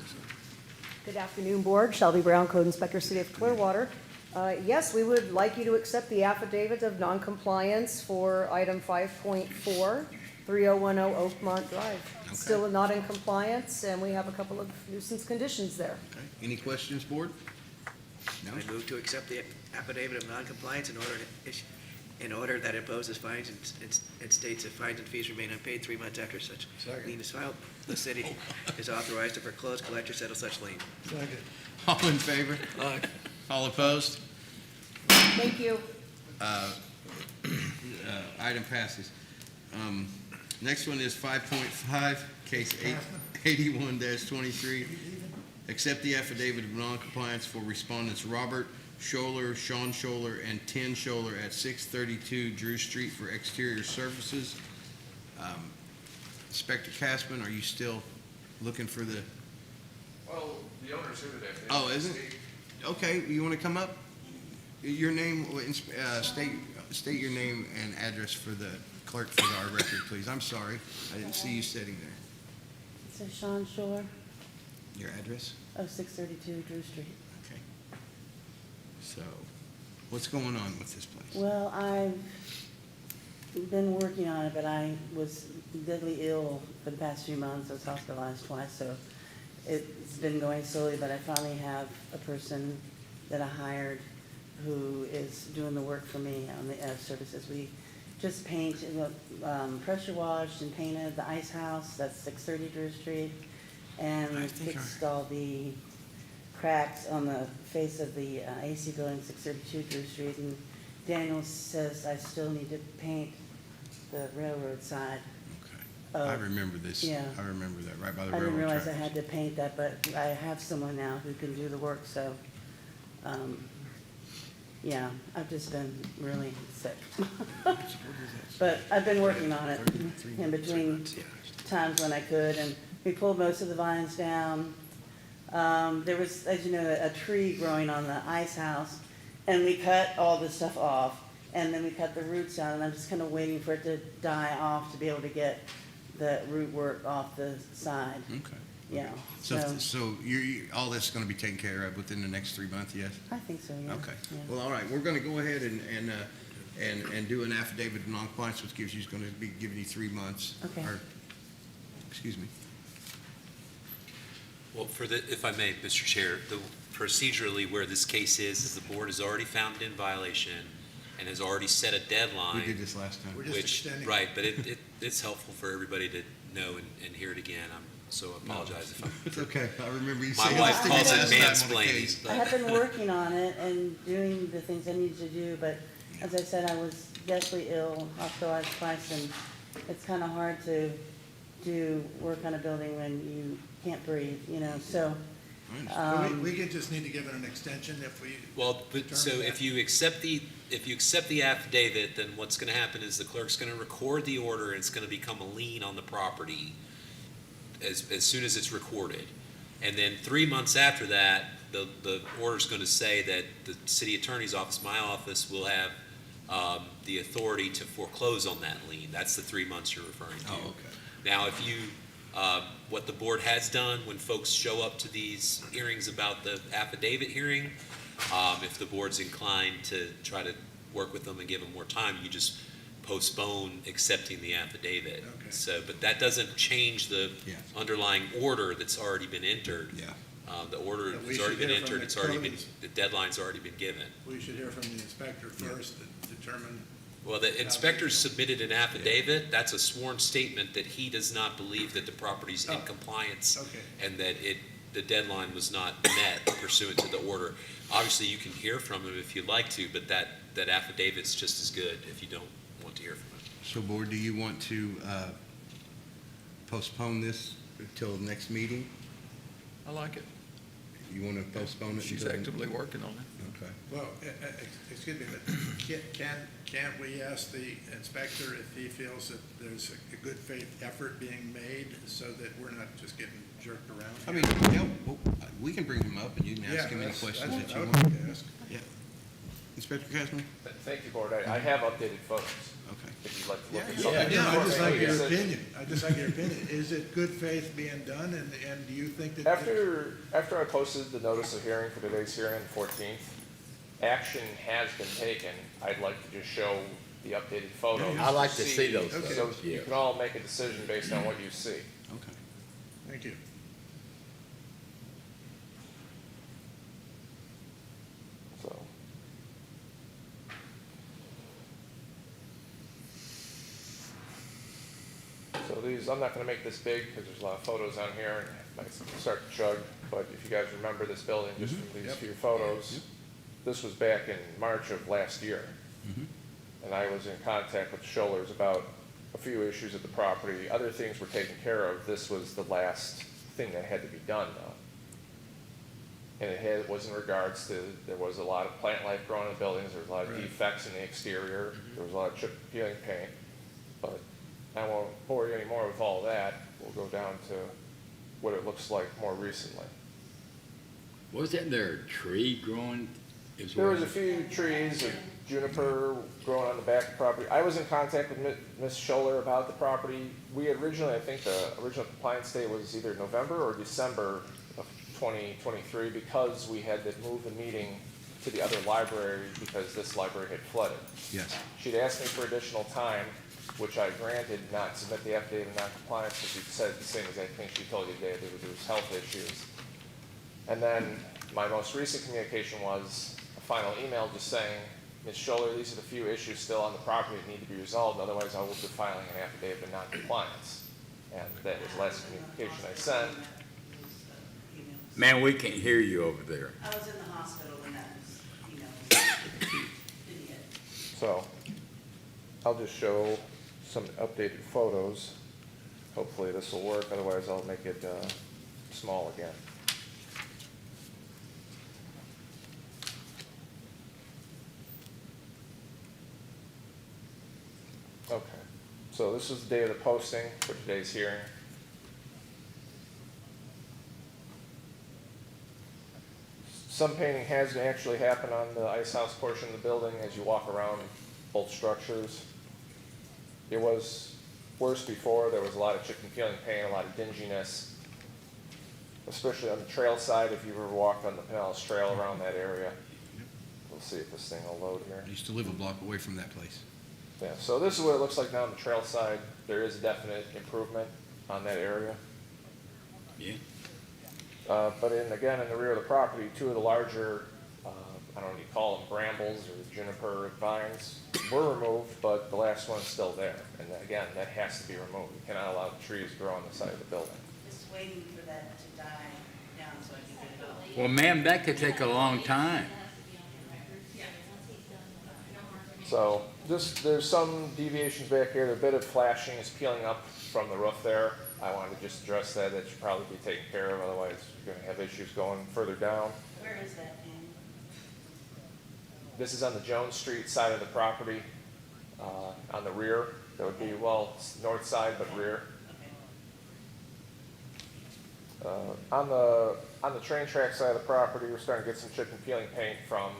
Good afternoon, Board. Shelby Brown, Code Inspector, City of Clearwater. Yes, we would like you to accept the affidavit of noncompliance for item 5.4, 3010 Oakmont Drive. Okay. Still not in compliance, and we have a couple of nuisance conditions there. Okay. Any questions, Board? No? I move to accept the affidavit of noncompliance in order that imposes fines and states that fines and fees remain unpaid 3 months after such Second. lien is filed. The city is authorized to foreclose, collect, or settle such lien. Second. All in favor? Aye. All opposed? Thank you. Item passes. Next one is 5.5, case 81-23. Accept the affidavit of noncompliance for respondents Robert Scholler, Sean Scholler, and Tim Scholler at 632 Drew Street for exterior services. Inspector Casman, are you still looking for the? Well, the owner's here today. Oh, is it? Okay, you want to come up? Your name, state your name and address for the clerk for our record, please. I'm sorry, I didn't see you sitting there. So Sean Shore, Your address? 632 Drew Street. Okay. So, what's going on with this place? Well, I've been working on it, but I was deadly ill for the past few months. I was hospitalized twice, so it's been going slowly, but I finally have a person that I hired who is doing the work for me on the services. We just pressure washed and painted the ice house, that's 630 Drew Street, and fixed all the cracks on the face of the AC building, 632 Drew Street. And Daniel says I still need to paint the railroad side. Okay. I remember this. Yeah. I remember that, right by the I railroad didn't realize tracks. I had to paint that, but I have someone now who can do the work, so, yeah, I've just been really sick. But I've been working on it in between times when I could, and we pulled most of the vines down. There was, as you know, a tree growing on the ice house, and we cut all the stuff off, and then we cut the roots down, and I'm just kind of waiting for it to die off to be able to get the root work off the side. Okay. Yeah, So all this is going to be taken care of within the next 3 months, yes? I think so, yeah. Okay. Yeah. Well, all right, we're going to go ahead and do an affidavit of non-compliance, which gives you, is going to be giving you 3 months. Okay. Excuse me. Well, if I may, Mr. Chair, procedurally where this case is the board has already found it in violation and has already set a deadline. We did this last time. We're just extending. Right, but it's helpful for everybody to know and hear it again. So I apologize if I'm. It's okay. I remember you My saying wife this to me calls it last time on the mansplaining. case. I have been working on it and doing the things I needed to do, but as I said, I was deathly ill, hospitalized twice, and it's kind of hard to do work on a building when you can't breathe, so. We could just need to give it an extension if we. Well, but so determine if that. you accept the affidavit, then what's gonna happen is the clerk's gonna record the order, and it's gonna become a lien on the property as soon as it's recorded. And then 3 months after that, the order's gonna say that the city attorney's office, my office, will have the authority to foreclose on that lien. That's the 3 months you're referring to. Oh, okay. Now, if you, what the board has done when folks show up to these hearings about the affidavit hearing, if the board's inclined to try to work with them and give them more time, you just postpone accepting the affidavit. Okay. So, but that doesn't change the Yeah. underlying order that's already been entered. Yeah. The order Yeah, we has already should been hear from entered, the it's already been, codes. the deadline's already been given. We should hear from the inspector first to determine. Well, the inspector submitted an affidavit, that's a sworn statement that he does not believe that the property's in Oh, compliance okay. and that the deadline was not met pursuant to the order. Obviously, you can hear from him if you'd like to, but that affidavit's just as good if you don't want to hear from him. So, board, do you want to postpone this until the next meeting? I like it. You want to postpone it? She's until- actively working on it. Okay. Well, excuse me, but can't we ask the inspector if he feels that there's a good faith effort being made so that we're not just getting jerked around? I mean, yeah, well, we can bring him up and you can ask him any that's- questions that's that you what I want. would like to ask. Yeah. Inspector Kazmi? Thank you, Board. I have updated photos. Okay. If you'd like to look at Yeah, something. I'd just like your Yes, opinion. I'd just like your opinion. Is it good faith being done, and do you think that? After I posted the notice of hearing for today's hearing on the 14th, action has been taken. I'd like to just show the updated photos. I'd like to see those So photos, you yeah. can all make a decision based on what you see. Okay. Thank you. So. So these, I'm not gonna make this big because there's a lot of photos on here and it might start to chug, but if you guys remember this building just from these few photos, this was back in March of last year. And I was in contact with Schollers about a few issues at the property. Other things were taken care of. This was the last thing that had to be done though. And it was in regards to, there was a lot of plant life growing in the buildings, there was a lot of defects in the exterior, there was a lot of chip peeling paint. But I won't bore you anymore with all that. We'll go down to what it looks like more recently. Wasn't there a tree growing as There well? was a few trees, of juniper growing on the back of the property. I was in contact with Ms. Scholler about the property. We originally, I think the original compliance date was either November or December of 2023 because we had to move the meeting to the other library because this library had flooded. Yes. She'd asked me for additional time, which I granted, not submit the affidavit of non-compliance, because she said the same as I think she told you today, there was health issues. And then my most recent communication was a final email just saying, Ms. Scholler, these are the few issues still on the property that need to be resolved, otherwise I will be filing an affidavit of non-compliance. And that was the last communication I sent. Man, we can't hear you over there. I was in the hospital when that was, didn't get. So I'll just show some updated photos. Hopefully this will work, otherwise I'll make it small again. Okay, so this is the day of the posting for today's hearing. Some painting has actually happened on the ice house portion of the building as you walk around both structures. It was worse before. There was a lot of chip and peeling paint, a lot of dinginess, especially on the trail side if you've ever walked on the Pinellas Trail around that area. We'll see if this thing will load here. I used to live a block away from that place. Yeah, so this is what it looks like now on the trail side. There is a definite improvement on that area. Yeah. But again, in the rear of the property, two of the larger, I don't know what you call them, brambles or juniper vines were removed, but the last one's still there. And again, that has to be removed. You cannot allow the trees to grow on the side of the building. Just waiting for that to die down so I can get it out. Well, ma'am, that could take a long time. So there's some deviations back here. A bit of flashing is peeling up from the roof there. I wanted to just address that. That should probably be taken care of. Otherwise, you're going to have issues going further down. Where is that, Dan? This is on the Jones Street side of the property, on the rear. That would be, well, it's north side, but rear. On the train track side of the property, we're starting to get some chip and peeling paint from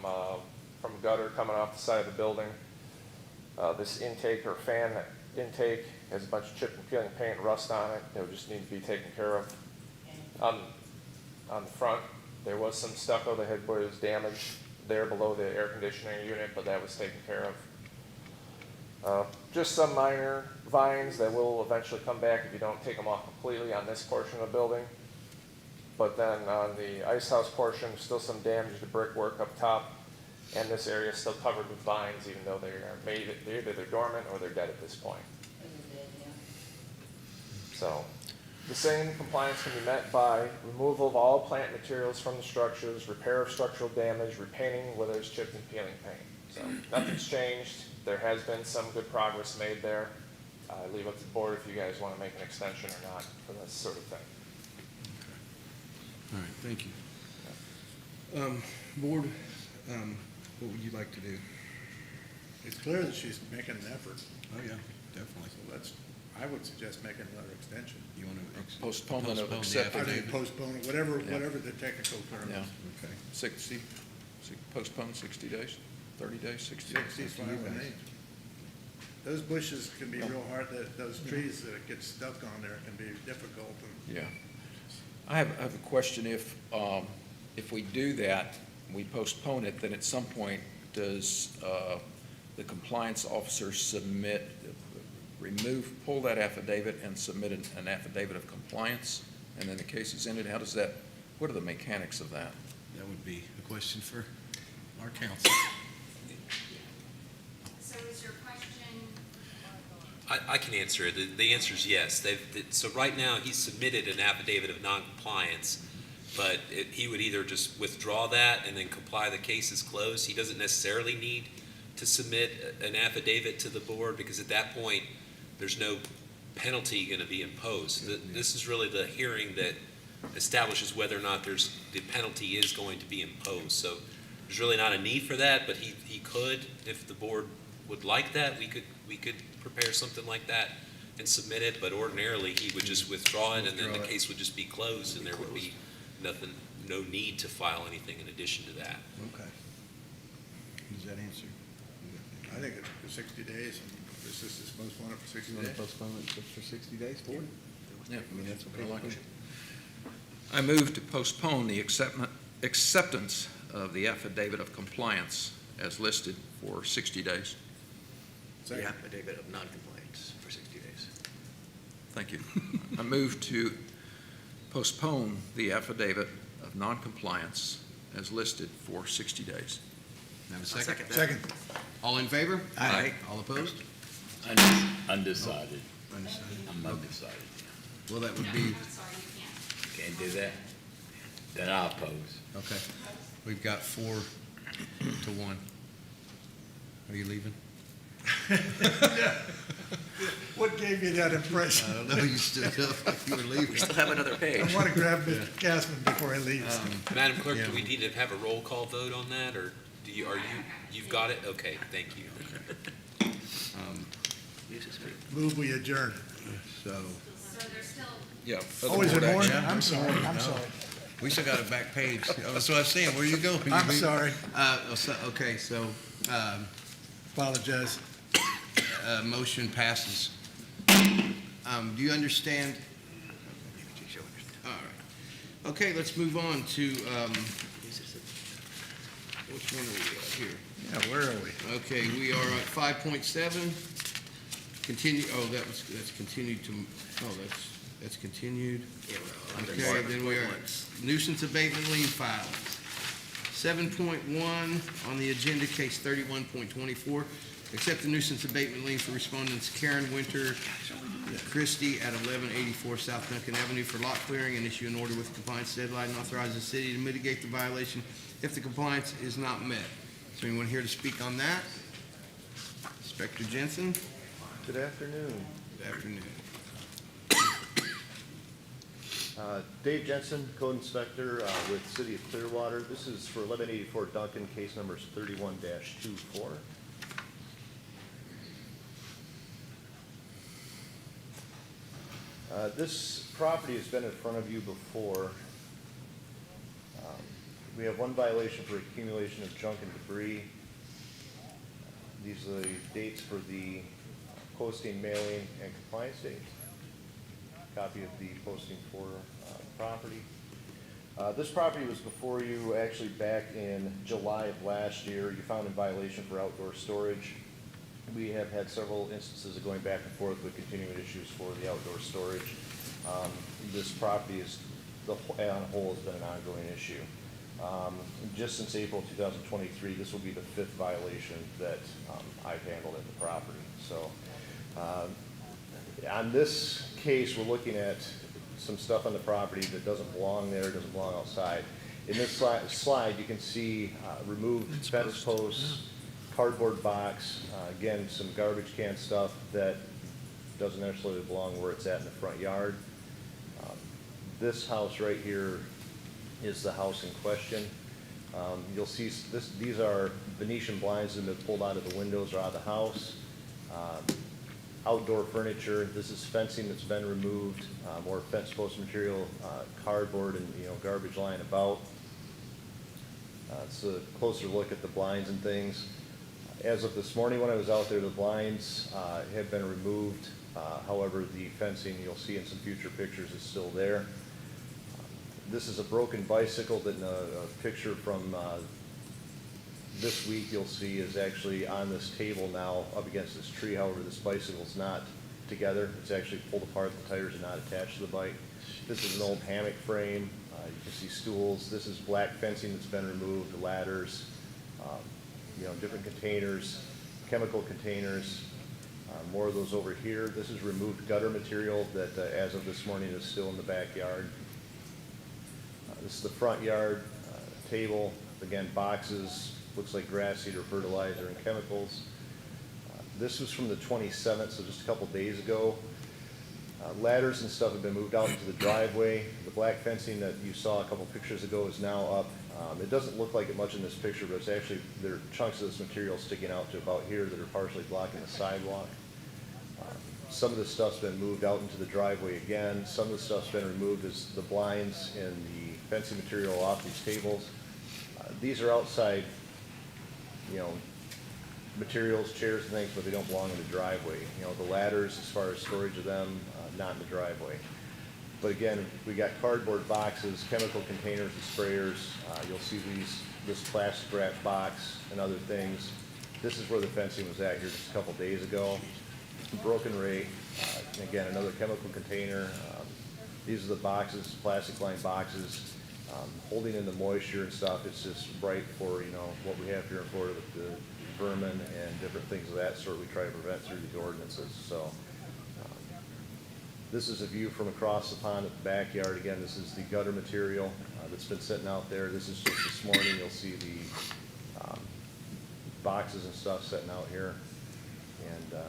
gutter coming off the side of the building. This intake or fan intake has a bunch of chip and peeling paint, rust on it. It would just need to be taken care of. On the front, there was some stucco that was damaged there below the air conditioning unit, but that was taken care of. Just some minor vines that will eventually come back if you don't take them off completely on this portion of the building. But then on the ice house portion, still some damage to brickwork up top, and this area is still covered with vines, even though they're dormant or they're dead at this point. So the same compliance can be met by removal of all plant materials from the structures, repair of structural damage, repainting where there's chipped and peeling paint. So nothing's changed. There has been some good progress made there. I leave up to the board if you guys want to make an extension or not for this sort of thing. All right, thank you. Board, what would you like to do? It's clear that she's making an effort, Oh, yeah, definitely. so I would suggest making another extension. You want to? Postponement of I accepting. mean, postpone it, whatever Yeah. the technical term Yeah. is. Okay. 60, postpone 60 days, 30 days, 60 days. 60 is fine with me. Those bushes can be real hard, those trees that get stuck on there can be difficult. Yeah. I have a question. If we do that, we postpone it, then at some point, does the compliance officer pull that affidavit and submit an affidavit of compliance, and then the case is ended? What are the mechanics of that? That would be a question for our counsel. So is your question, I can answer it. The answer is yes. So right now, he's submitted an affidavit of noncompliance, but he would either just withdraw that and then comply, the case is closed. He doesn't necessarily need to submit an affidavit to the board, because at that point, there's no penalty going to be imposed. This is really the hearing that establishes whether or not the penalty is going to be imposed. So there's really not a need for that, but he could, if the board would like that, we could prepare something like that and submit it, but ordinarily, he would just withdraw it, and then the case would just be closed, and there would be no need to file anything in addition to that. Okay. Does that answer? I think it's for 60 days, and this is postpone it for 60 You want days. to postpone it for 60 days, board? Yeah. I mean, that's okay. I like it. I move to postpone the acceptance of the affidavit of compliance as listed for 60 days. The affidavit of noncompliance for 60 days. Thank you. I move to postpone the affidavit of noncompliance as listed for 60 days. Have a I'll second? second that. Second. All in favor? Aye. All opposed? Undecided. Undecided. I'm undecided. Well, that would be, I'm sorry, you can't. Can't do that? Then I'll oppose. okay. We've got 4 to 1. Are you leaving? What gave you that impression? I don't know, you stood up like you were leaving. We still have another page. I want to grab Mr. Casman before he leaves. Madam Clerk, Yeah. do we need to have a roll call vote on that, or you've got it? Okay, thank you. Move we adjourn. So, So there's still, Yeah. Oh, is there board more? action. I'm sorry, I'm sorry. we still got a back page. That's what I was saying, where you going? I'm sorry. Okay, so, Apologize. motion passes. Do you understand? All right. Okay, let's move on to, which one are we at here? Yeah, where are we? Okay, we are at 5.7. Continue, that's continued to, that's continued. Okay, then we are nuisance abatement lien filing. 7.1 on the agenda, case 31.24. Accept the nuisance abatement lien for respondents Karen Winter Christie at 1184 South Duncan Avenue for lot clearing, and issue an order with compliance deadline and authorize the city to mitigate the violation if the compliance is not met. So anyone here to speak on that? Inspector Jensen? Good afternoon. Good afternoon. Dave Jensen, Code Inspector with City of Clearwater. This is for 1184 Duncan, case number is 31-24. This property has been in front of you before. We have one violation for accumulation of junk and debris. These are the dates for the posting, mailing, and compliance dates. Copy of the posting for property. This property was before you actually back in July of last year. You found in violation for outdoor storage. We have had several instances of going back and forth with continuing issues for the outdoor storage. This property is, on whole, has been an ongoing issue. Just since April 2023, this will be the 5th violation that I've handled at the property. So on this case, we're looking at some stuff on the property that doesn't belong there, doesn't belong outside. In this slide, you can see removed fence posts, cardboard box, again, some garbage can stuff that doesn't necessarily belong where it's at in the front yard. This house right here is the house in question. You'll see these are Venetian blinds that have been pulled out of the windows or out of the house. Outdoor furniture, this is fencing that's been removed, more fence post material, cardboard and, garbage lying about. It's a closer look at the blinds and things. As of this morning when I was out there, the blinds have been removed. However, the fencing, you'll see in some future pictures, is still there. This is a broken bicycle that in a picture from this week you'll see is actually on this table now up against this tree. However, this bicycle's not together. It's actually pulled apart. The tires are not attached to the bike. This is an old hammock frame. You can see stools. This is black fencing that's been removed, ladders, different containers, chemical containers. More of those over here. This is removed gutter material that as of this morning is still in the backyard. This is the front yard table. Again, boxes, looks like grass seed or fertilizer and chemicals. This was from the 27th, so just a couple days ago. Ladders and stuff have been moved out into the driveway. The black fencing that you saw a couple pictures ago is now up. It doesn't look like it much in this picture, but it's actually, there are chunks of this material sticking out to about here that are partially blocking the sidewalk. Some of the stuff's been moved out into the driveway again. Some of the stuff's been removed as the blinds and the fencing material off these tables. These are outside, materials, chairs and things, but they don't belong in the driveway. The ladders, as far as storage of them, not in the driveway. But again, we got cardboard boxes, chemical containers and sprayers. You'll see this plastic wrap box and other things. This is where the fencing was at here just a couple days ago. Broken rake, again, another chemical container. These are the boxes, plastic lined boxes, holding in the moisture and stuff. It's just right for, what we have here in Florida with the vermin and different things of that sort we try to prevent through the ordinances. So this is a view from across the pond at the backyard. Again, this is the gutter material that's been sitting out there. This is just this morning. You'll see the boxes and stuff sitting out here. And,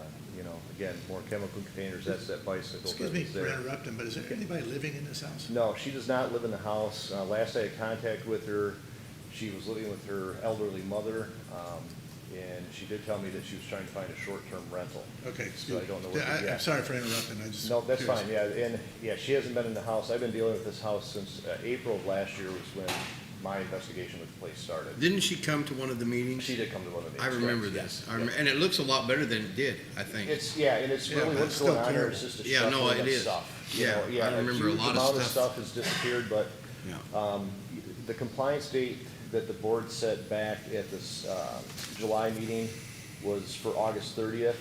again, more chemical containers. That's that bicycle. Excuse me for interrupting, but is there anybody living in this house? No, she does not live in the house. Last I had contact with her, she was living with her elderly mother, and she did tell me that she was trying to find a short-term rental. Okay. So I don't know what. I'm sorry for interrupting. No, that's fine. Yeah, and she hasn't been in the house. I've been dealing with this house since April of last year was when my investigation with the place started. Didn't she come to one of the meetings? She did come to one of the I meetings. remember yes, this. yes. And it looks a lot better than it did, I think. It's, and it's Yeah, really but what's it's going still on here terrible. is just a Yeah, no, shuffling it of is. stuff. Yeah, I remember a huge lot of amount stuff. has disappeared, but the compliance date that the board set back at this July meeting was for August 30th.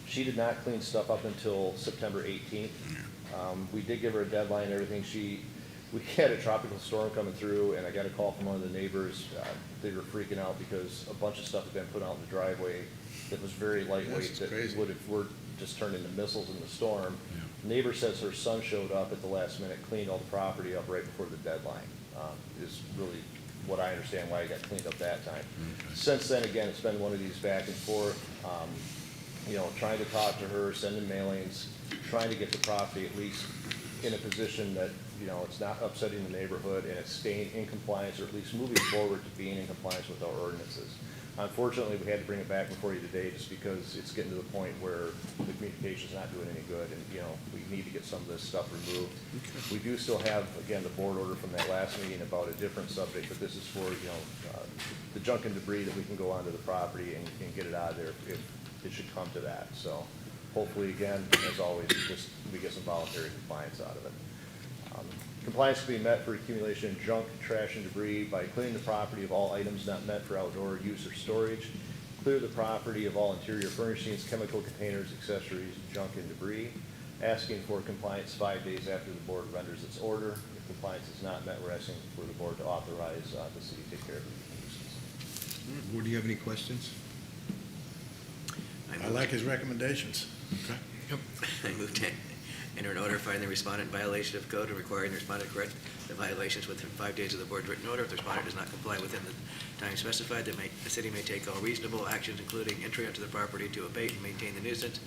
She did not clean stuff up until September 18th. We did give her a deadline and everything. We had a tropical storm coming through, and I got a call from one of the neighbors. They were freaking out because a bunch of stuff had been put out in the driveway that was very lightweight, that would have were just turned into missiles in the storm. Neighbor says her son showed up at the last minute, cleaned all the property up right before the deadline. Is really what I understand why it got cleaned up that time. Since then, again, it's been one of these back and forth, trying to talk to her, sending mailings, trying to get the property at least in a position that, it's not upsetting the neighborhood and it's staying in compliance, or at least moving forward to being in compliance with our ordinances. Unfortunately, we had to bring it back before you today just because it's getting to the point where the communication's not doing any good, and, we need to get some of this stuff removed. We do still have, again, the board order from that last meeting about a different subject, but this is for, the junk and debris that we can go onto the property and get it out of there if it should come to that. So hopefully, again, as always, we get some voluntary compliance out of it. Compliance can be met for accumulation of junk, trash, and debris by clearing the property of all items not meant for outdoor use or storage. Clear the property of all interior furnishings, chemical containers, accessories, junk, and debris. Asking for compliance 5 days after the board renders its order. If compliance is not met, we're asking for the board to authorize the city to take care of the nuisance. Board, do you have any questions? I like his recommendations. Okay. I move to enter an order finding the respondent in violation of code and requiring the respondent to correct the violations within 5 days of the board's written order. If the respondent does not comply within the time specified, the city may take all reasonable actions, including entry onto the property to abate and maintain the nuisance,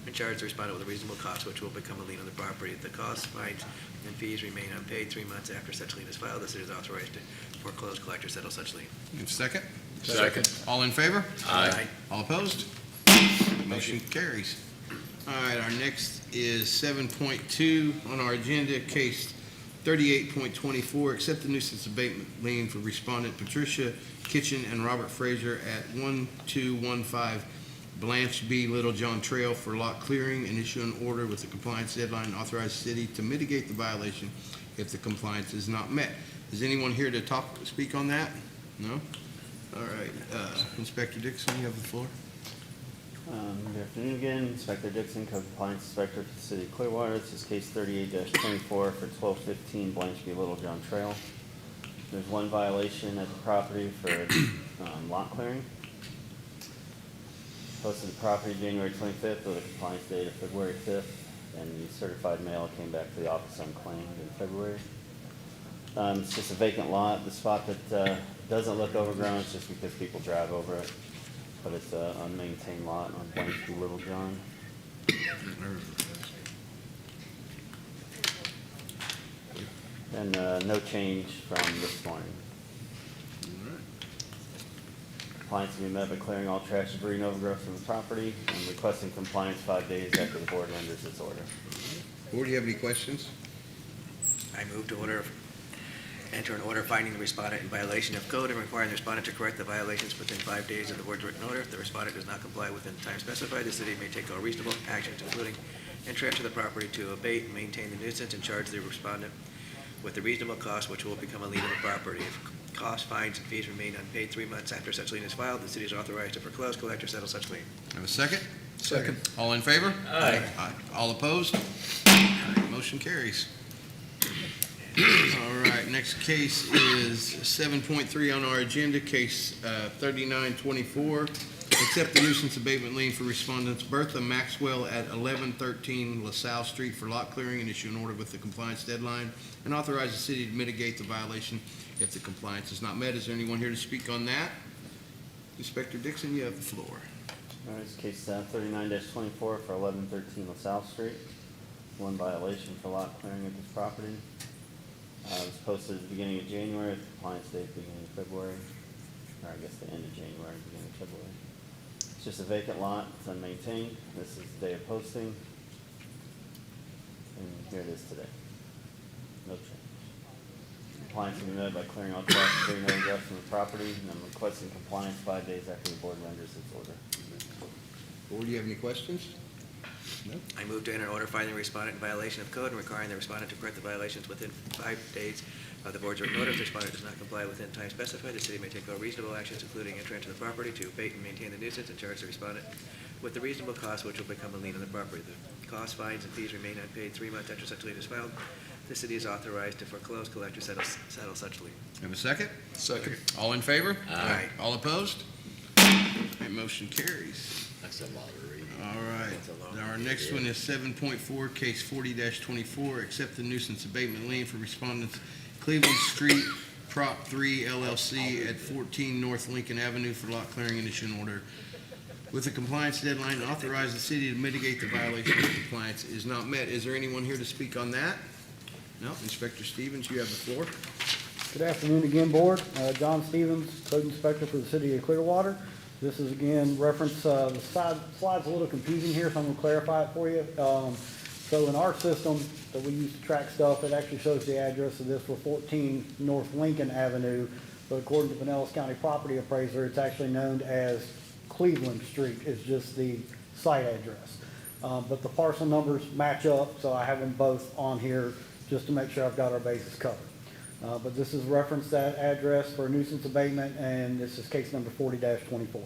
and charge the respondent with a reasonable cost which will become a lien on the property. If the costs, fines, and fees remain unpaid 3 months after such lien is filed, the city is authorized to foreclose, collect, or settle such lien. You have a second? Second. All in favor? Aye. All opposed? Motion carries. All right, our next is 7.2 on our agenda, case 38.24, accept the nuisance abatement lien for respondent Patricia Kitchen and Robert Fraser at 1215 Blanche B. Little John Trail for lot clearing and issue an order with the compliance deadline, authorize city to mitigate the violation if the compliance is not met. Is anyone here to speak on that? No? All right, Inspector Dixon, you have the floor. Good afternoon again, Inspector Dixon, Code Compliance Inspector for the City of Clearwater. This is case 38-24 for 1215 Blanche B. Little John Trail. There's one violation at the property for lot clearing. Posted the property January 25th with a compliance date of February 5th, and the certified mail came back to the office unclaimed in February. It's just a vacant lot. The spot that doesn't look overgrown is just because people drive over it, but it's an unmaintained lot on Blanche B. Little John. And no change from this morning. Compliance will be met by clearing all trash, debris, and overgrowth from the property, and requesting compliance 5 days after the board renders its order. Board, do you have any questions? I move to enter an order finding the respondent in violation of code and requiring the respondent to correct the violations within 5 days of the board's written order. If the respondent does not comply within the time specified, the city may take all reasonable actions, including enter to the property to abate and maintain the nuisance and charge the respondent with the reasonable cost which will become a lien on the property. If costs, fines, and fees remain unpaid 3 months after such lien is filed, the city is authorized to foreclose, collect, or settle such lien. Have a second? Second. All in favor? Aye. All opposed? All right, motion carries. All right, next case is 7.3 on our agenda, case 3924. Accept the nuisance abatement lien for respondents Bertha Maxwell at 1113 LaSalle Street for lot clearing and issue an order with the compliance deadline and authorize the city to mitigate the violation if the compliance is not met. Is there anyone here to speak on that? Inspector Dixon, you have the floor. All right, it's case 39-24 for 1113 LaSalle Street. One violation for lot clearing at this property. It was posted at the beginning of January, with the compliance date beginning of February, or I guess the end of January, beginning of February. It's just a vacant lot, it's unmaintained. This is the day of posting. And here it is today. No change. Compliance will be met by clearing all trash, debris, and overgrowth from the property, and I'm requesting compliance 5 days after the board renders its order. Board, do you have any questions? No? I move to enter an order finding the respondent in violation of code and requiring the respondent to correct the violations within 5 days of the board's written order. If the respondent does not comply within time specified, the city may take all reasonable actions, including entry into the property to abate and maintain the nuisance and charge the respondent with the reasonable cost which will become a lien on the property. The costs, fines, and fees remain unpaid 3 months after such lien is filed. The city is authorized to foreclose, collect, or settle such lien. Have a second? Second. All in favor? Aye. All opposed? All right, motion carries. That's a lot of reading. All right, our next one is 7.4, case 40-24, accept the nuisance abatement lien for respondents Cleveland Street, Prop 3 LLC at 14 North Lincoln Avenue for lot clearing and issue an order with a compliance deadline, authorize the city to mitigate the violation if compliance is not met. Is there anyone here to speak on that? No? Inspector Stevens, you have the floor. Good afternoon again, Board. John Stevens, Code Inspector for the City of Clearwater. This is again reference, the slide's a little confusing here, so I'm gonna clarify it for you. So in our system that we use to track stuff, it actually shows the address of this for 14 North Lincoln Avenue, but according to Pinellas County Property Appraiser, it's actually known as Cleveland Street, is just the site address. But the parcel numbers match up, so I have them both on here just to make sure I've got our bases covered. But this is reference that address for nuisance abatement, and this is case number 40-24.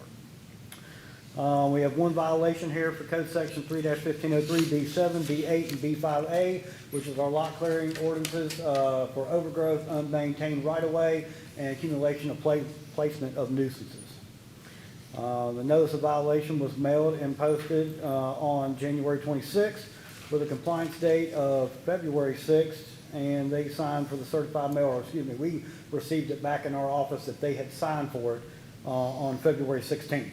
We have one violation here for code section 3-1503 B7, B8, and B5A, which is our lot clearing ordinances for overgrowth, unmaintained right-of-way, and accumulation of placement of nuisances. The notice of violation was mailed and posted on January 26th with a compliance date of February 6th, and they signed for the certified mail, or excuse me, we received it back in our office that they had signed for it on February 16th.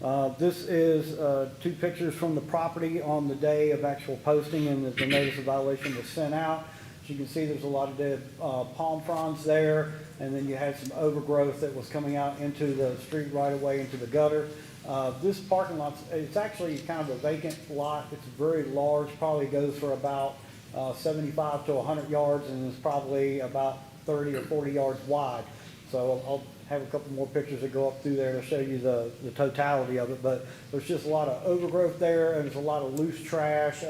This is two pictures from the property on the day of actual posting, and the notice of violation was sent out. As you can see, there's a lot of dead palm fronds there, and then you had some overgrowth that was coming out into the street right away into the gutter. This parking lot, it's actually kind of a vacant lot. It's very large, probably goes for about 75 to 100 yards, and is probably about 30 or 40 yards wide. So I'll have a couple more pictures that go up through there to show you the totality of it. But there's just a lot of overgrowth there, and there's a lot of loose trash,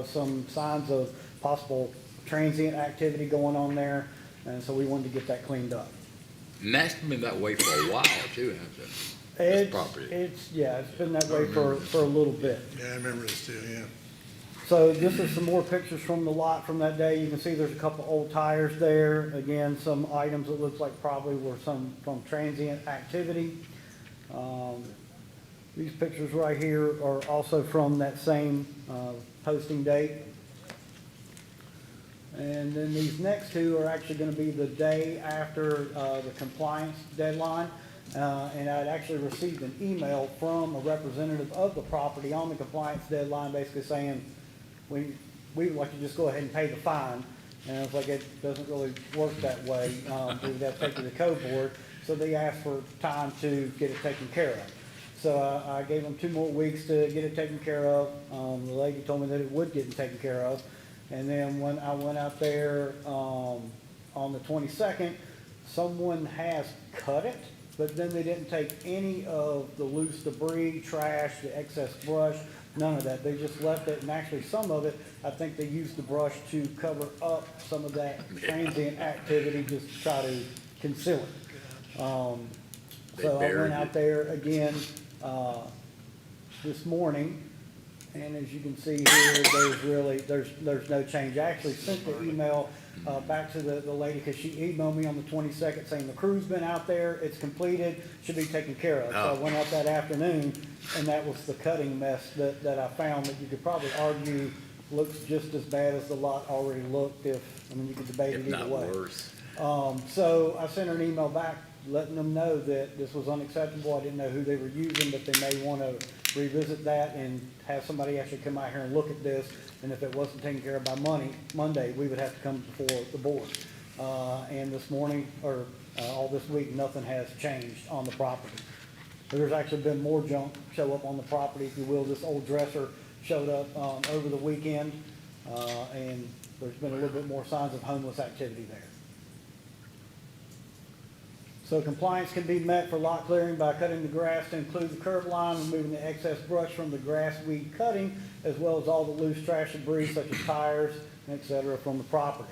some signs of possible transient activity going on there, and so we wanted to get that cleaned up. And that's been that way for a while too, hasn't it? This property. It's been that way for a little bit. Yeah, I remember this too, yeah. So this is some more pictures from the lot from that day. You can see there's a couple old tires there. Again, some items that looks like probably were some from transient activity. These pictures right here are also from that same posting date. And then these next two are actually going to be the day after the compliance deadline. And I'd actually received an email from a representative of the property on the compliance deadline basically saying, we would like to just go ahead and pay the fine. And I was like, it doesn't really work that way. We would have to take it to the code board. So they asked for time to get it taken care of. So I gave them 2 more weeks to get it taken care of. The lady told me that it would get taken care of. And then when I went out there on the 22nd, someone has cut it, but then they didn't take any of the loose debris, trash, the excess brush, none of that. They just left it, and actually some of it, I think they used the brush to cover up some of that transient activity, just to try to conceal it. So I went out there again this morning, and as you can see here, there's no change. I actually sent the email back to the lady, because she emailed me on the 22nd saying the crew's been out there, it's completed, should be taken care of. So I went out that afternoon, and that was the cutting mess that I found that you could probably argue looks just as bad as the lot already looked you could debate it either way. If not worse. So I sent her an email back letting them know that this was unacceptable. I didn't know who they were using, but they may want to revisit that and have somebody actually come out here and look at this. And if it wasn't taken care of by Monday, we would have to come before the board. And this morning, or all this week, nothing has changed on the property. There's actually been more junk show up on the property, if you will. This old dresser showed up over the weekend, and there's been a little bit more signs of homeless activity there. So compliance can be met for lot clearing by cutting the grass to include the curb line, removing the excess brush from the grass weed cutting, as well as all the loose trash debris such as tires, et cetera, from the property.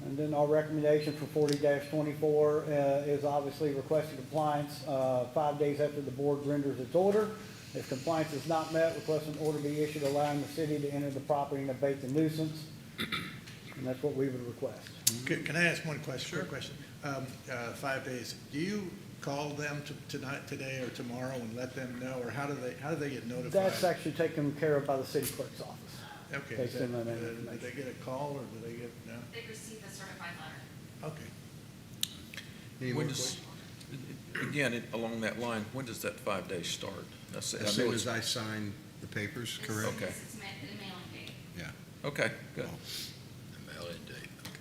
And then our recommendation for 40-24 is obviously requesting compliance 5 days after the board renders its order. If compliance is not met, request an order be issued allowing the city to enter the property and abate the nuisance. And that's what we would request. Can I ask one question? Sure. Quick question. 5 days. Do you call them today or tomorrow and let them know, or how do they get notified? That's actually taken care of by the city clerk's office. Okay. They send them that Do information. they get a call, or do they get, no? They receive the certified letter. Okay. Any more When does, again, along that line, when does that 5 days start? I As know soon it's- as I sign the papers, correct? Okay. It's the mailing date. Yeah. Okay, good. The mail-in date, okay.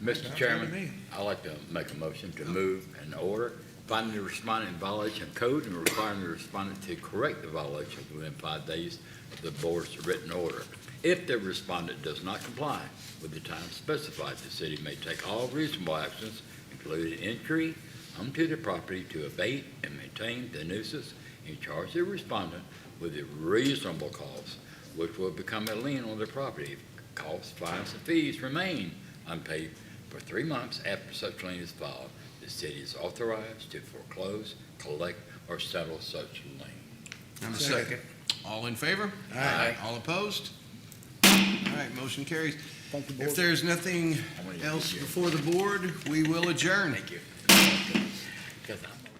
Mr. Chairman, I'd like to make a motion to move an order finding the respondent in violation of code and requiring the respondent to correct the violation within 5 days of the board's written order. If the respondent does not comply with the time specified, the city may take all reasonable actions, including entry onto the property to abate and maintain the nuisance and charge the respondent with a reasonable cost, which will become a lien on the property if costs, fines, and fees remain unpaid for 3 months after such lien is filed. The city is authorized to foreclose, collect, or settle such lien. And a second. All in favor? Aye. All opposed? All right, motion carries. Thank you, board. If there's nothing else before the board, we will adjourn. Thank you. 'Cause I'm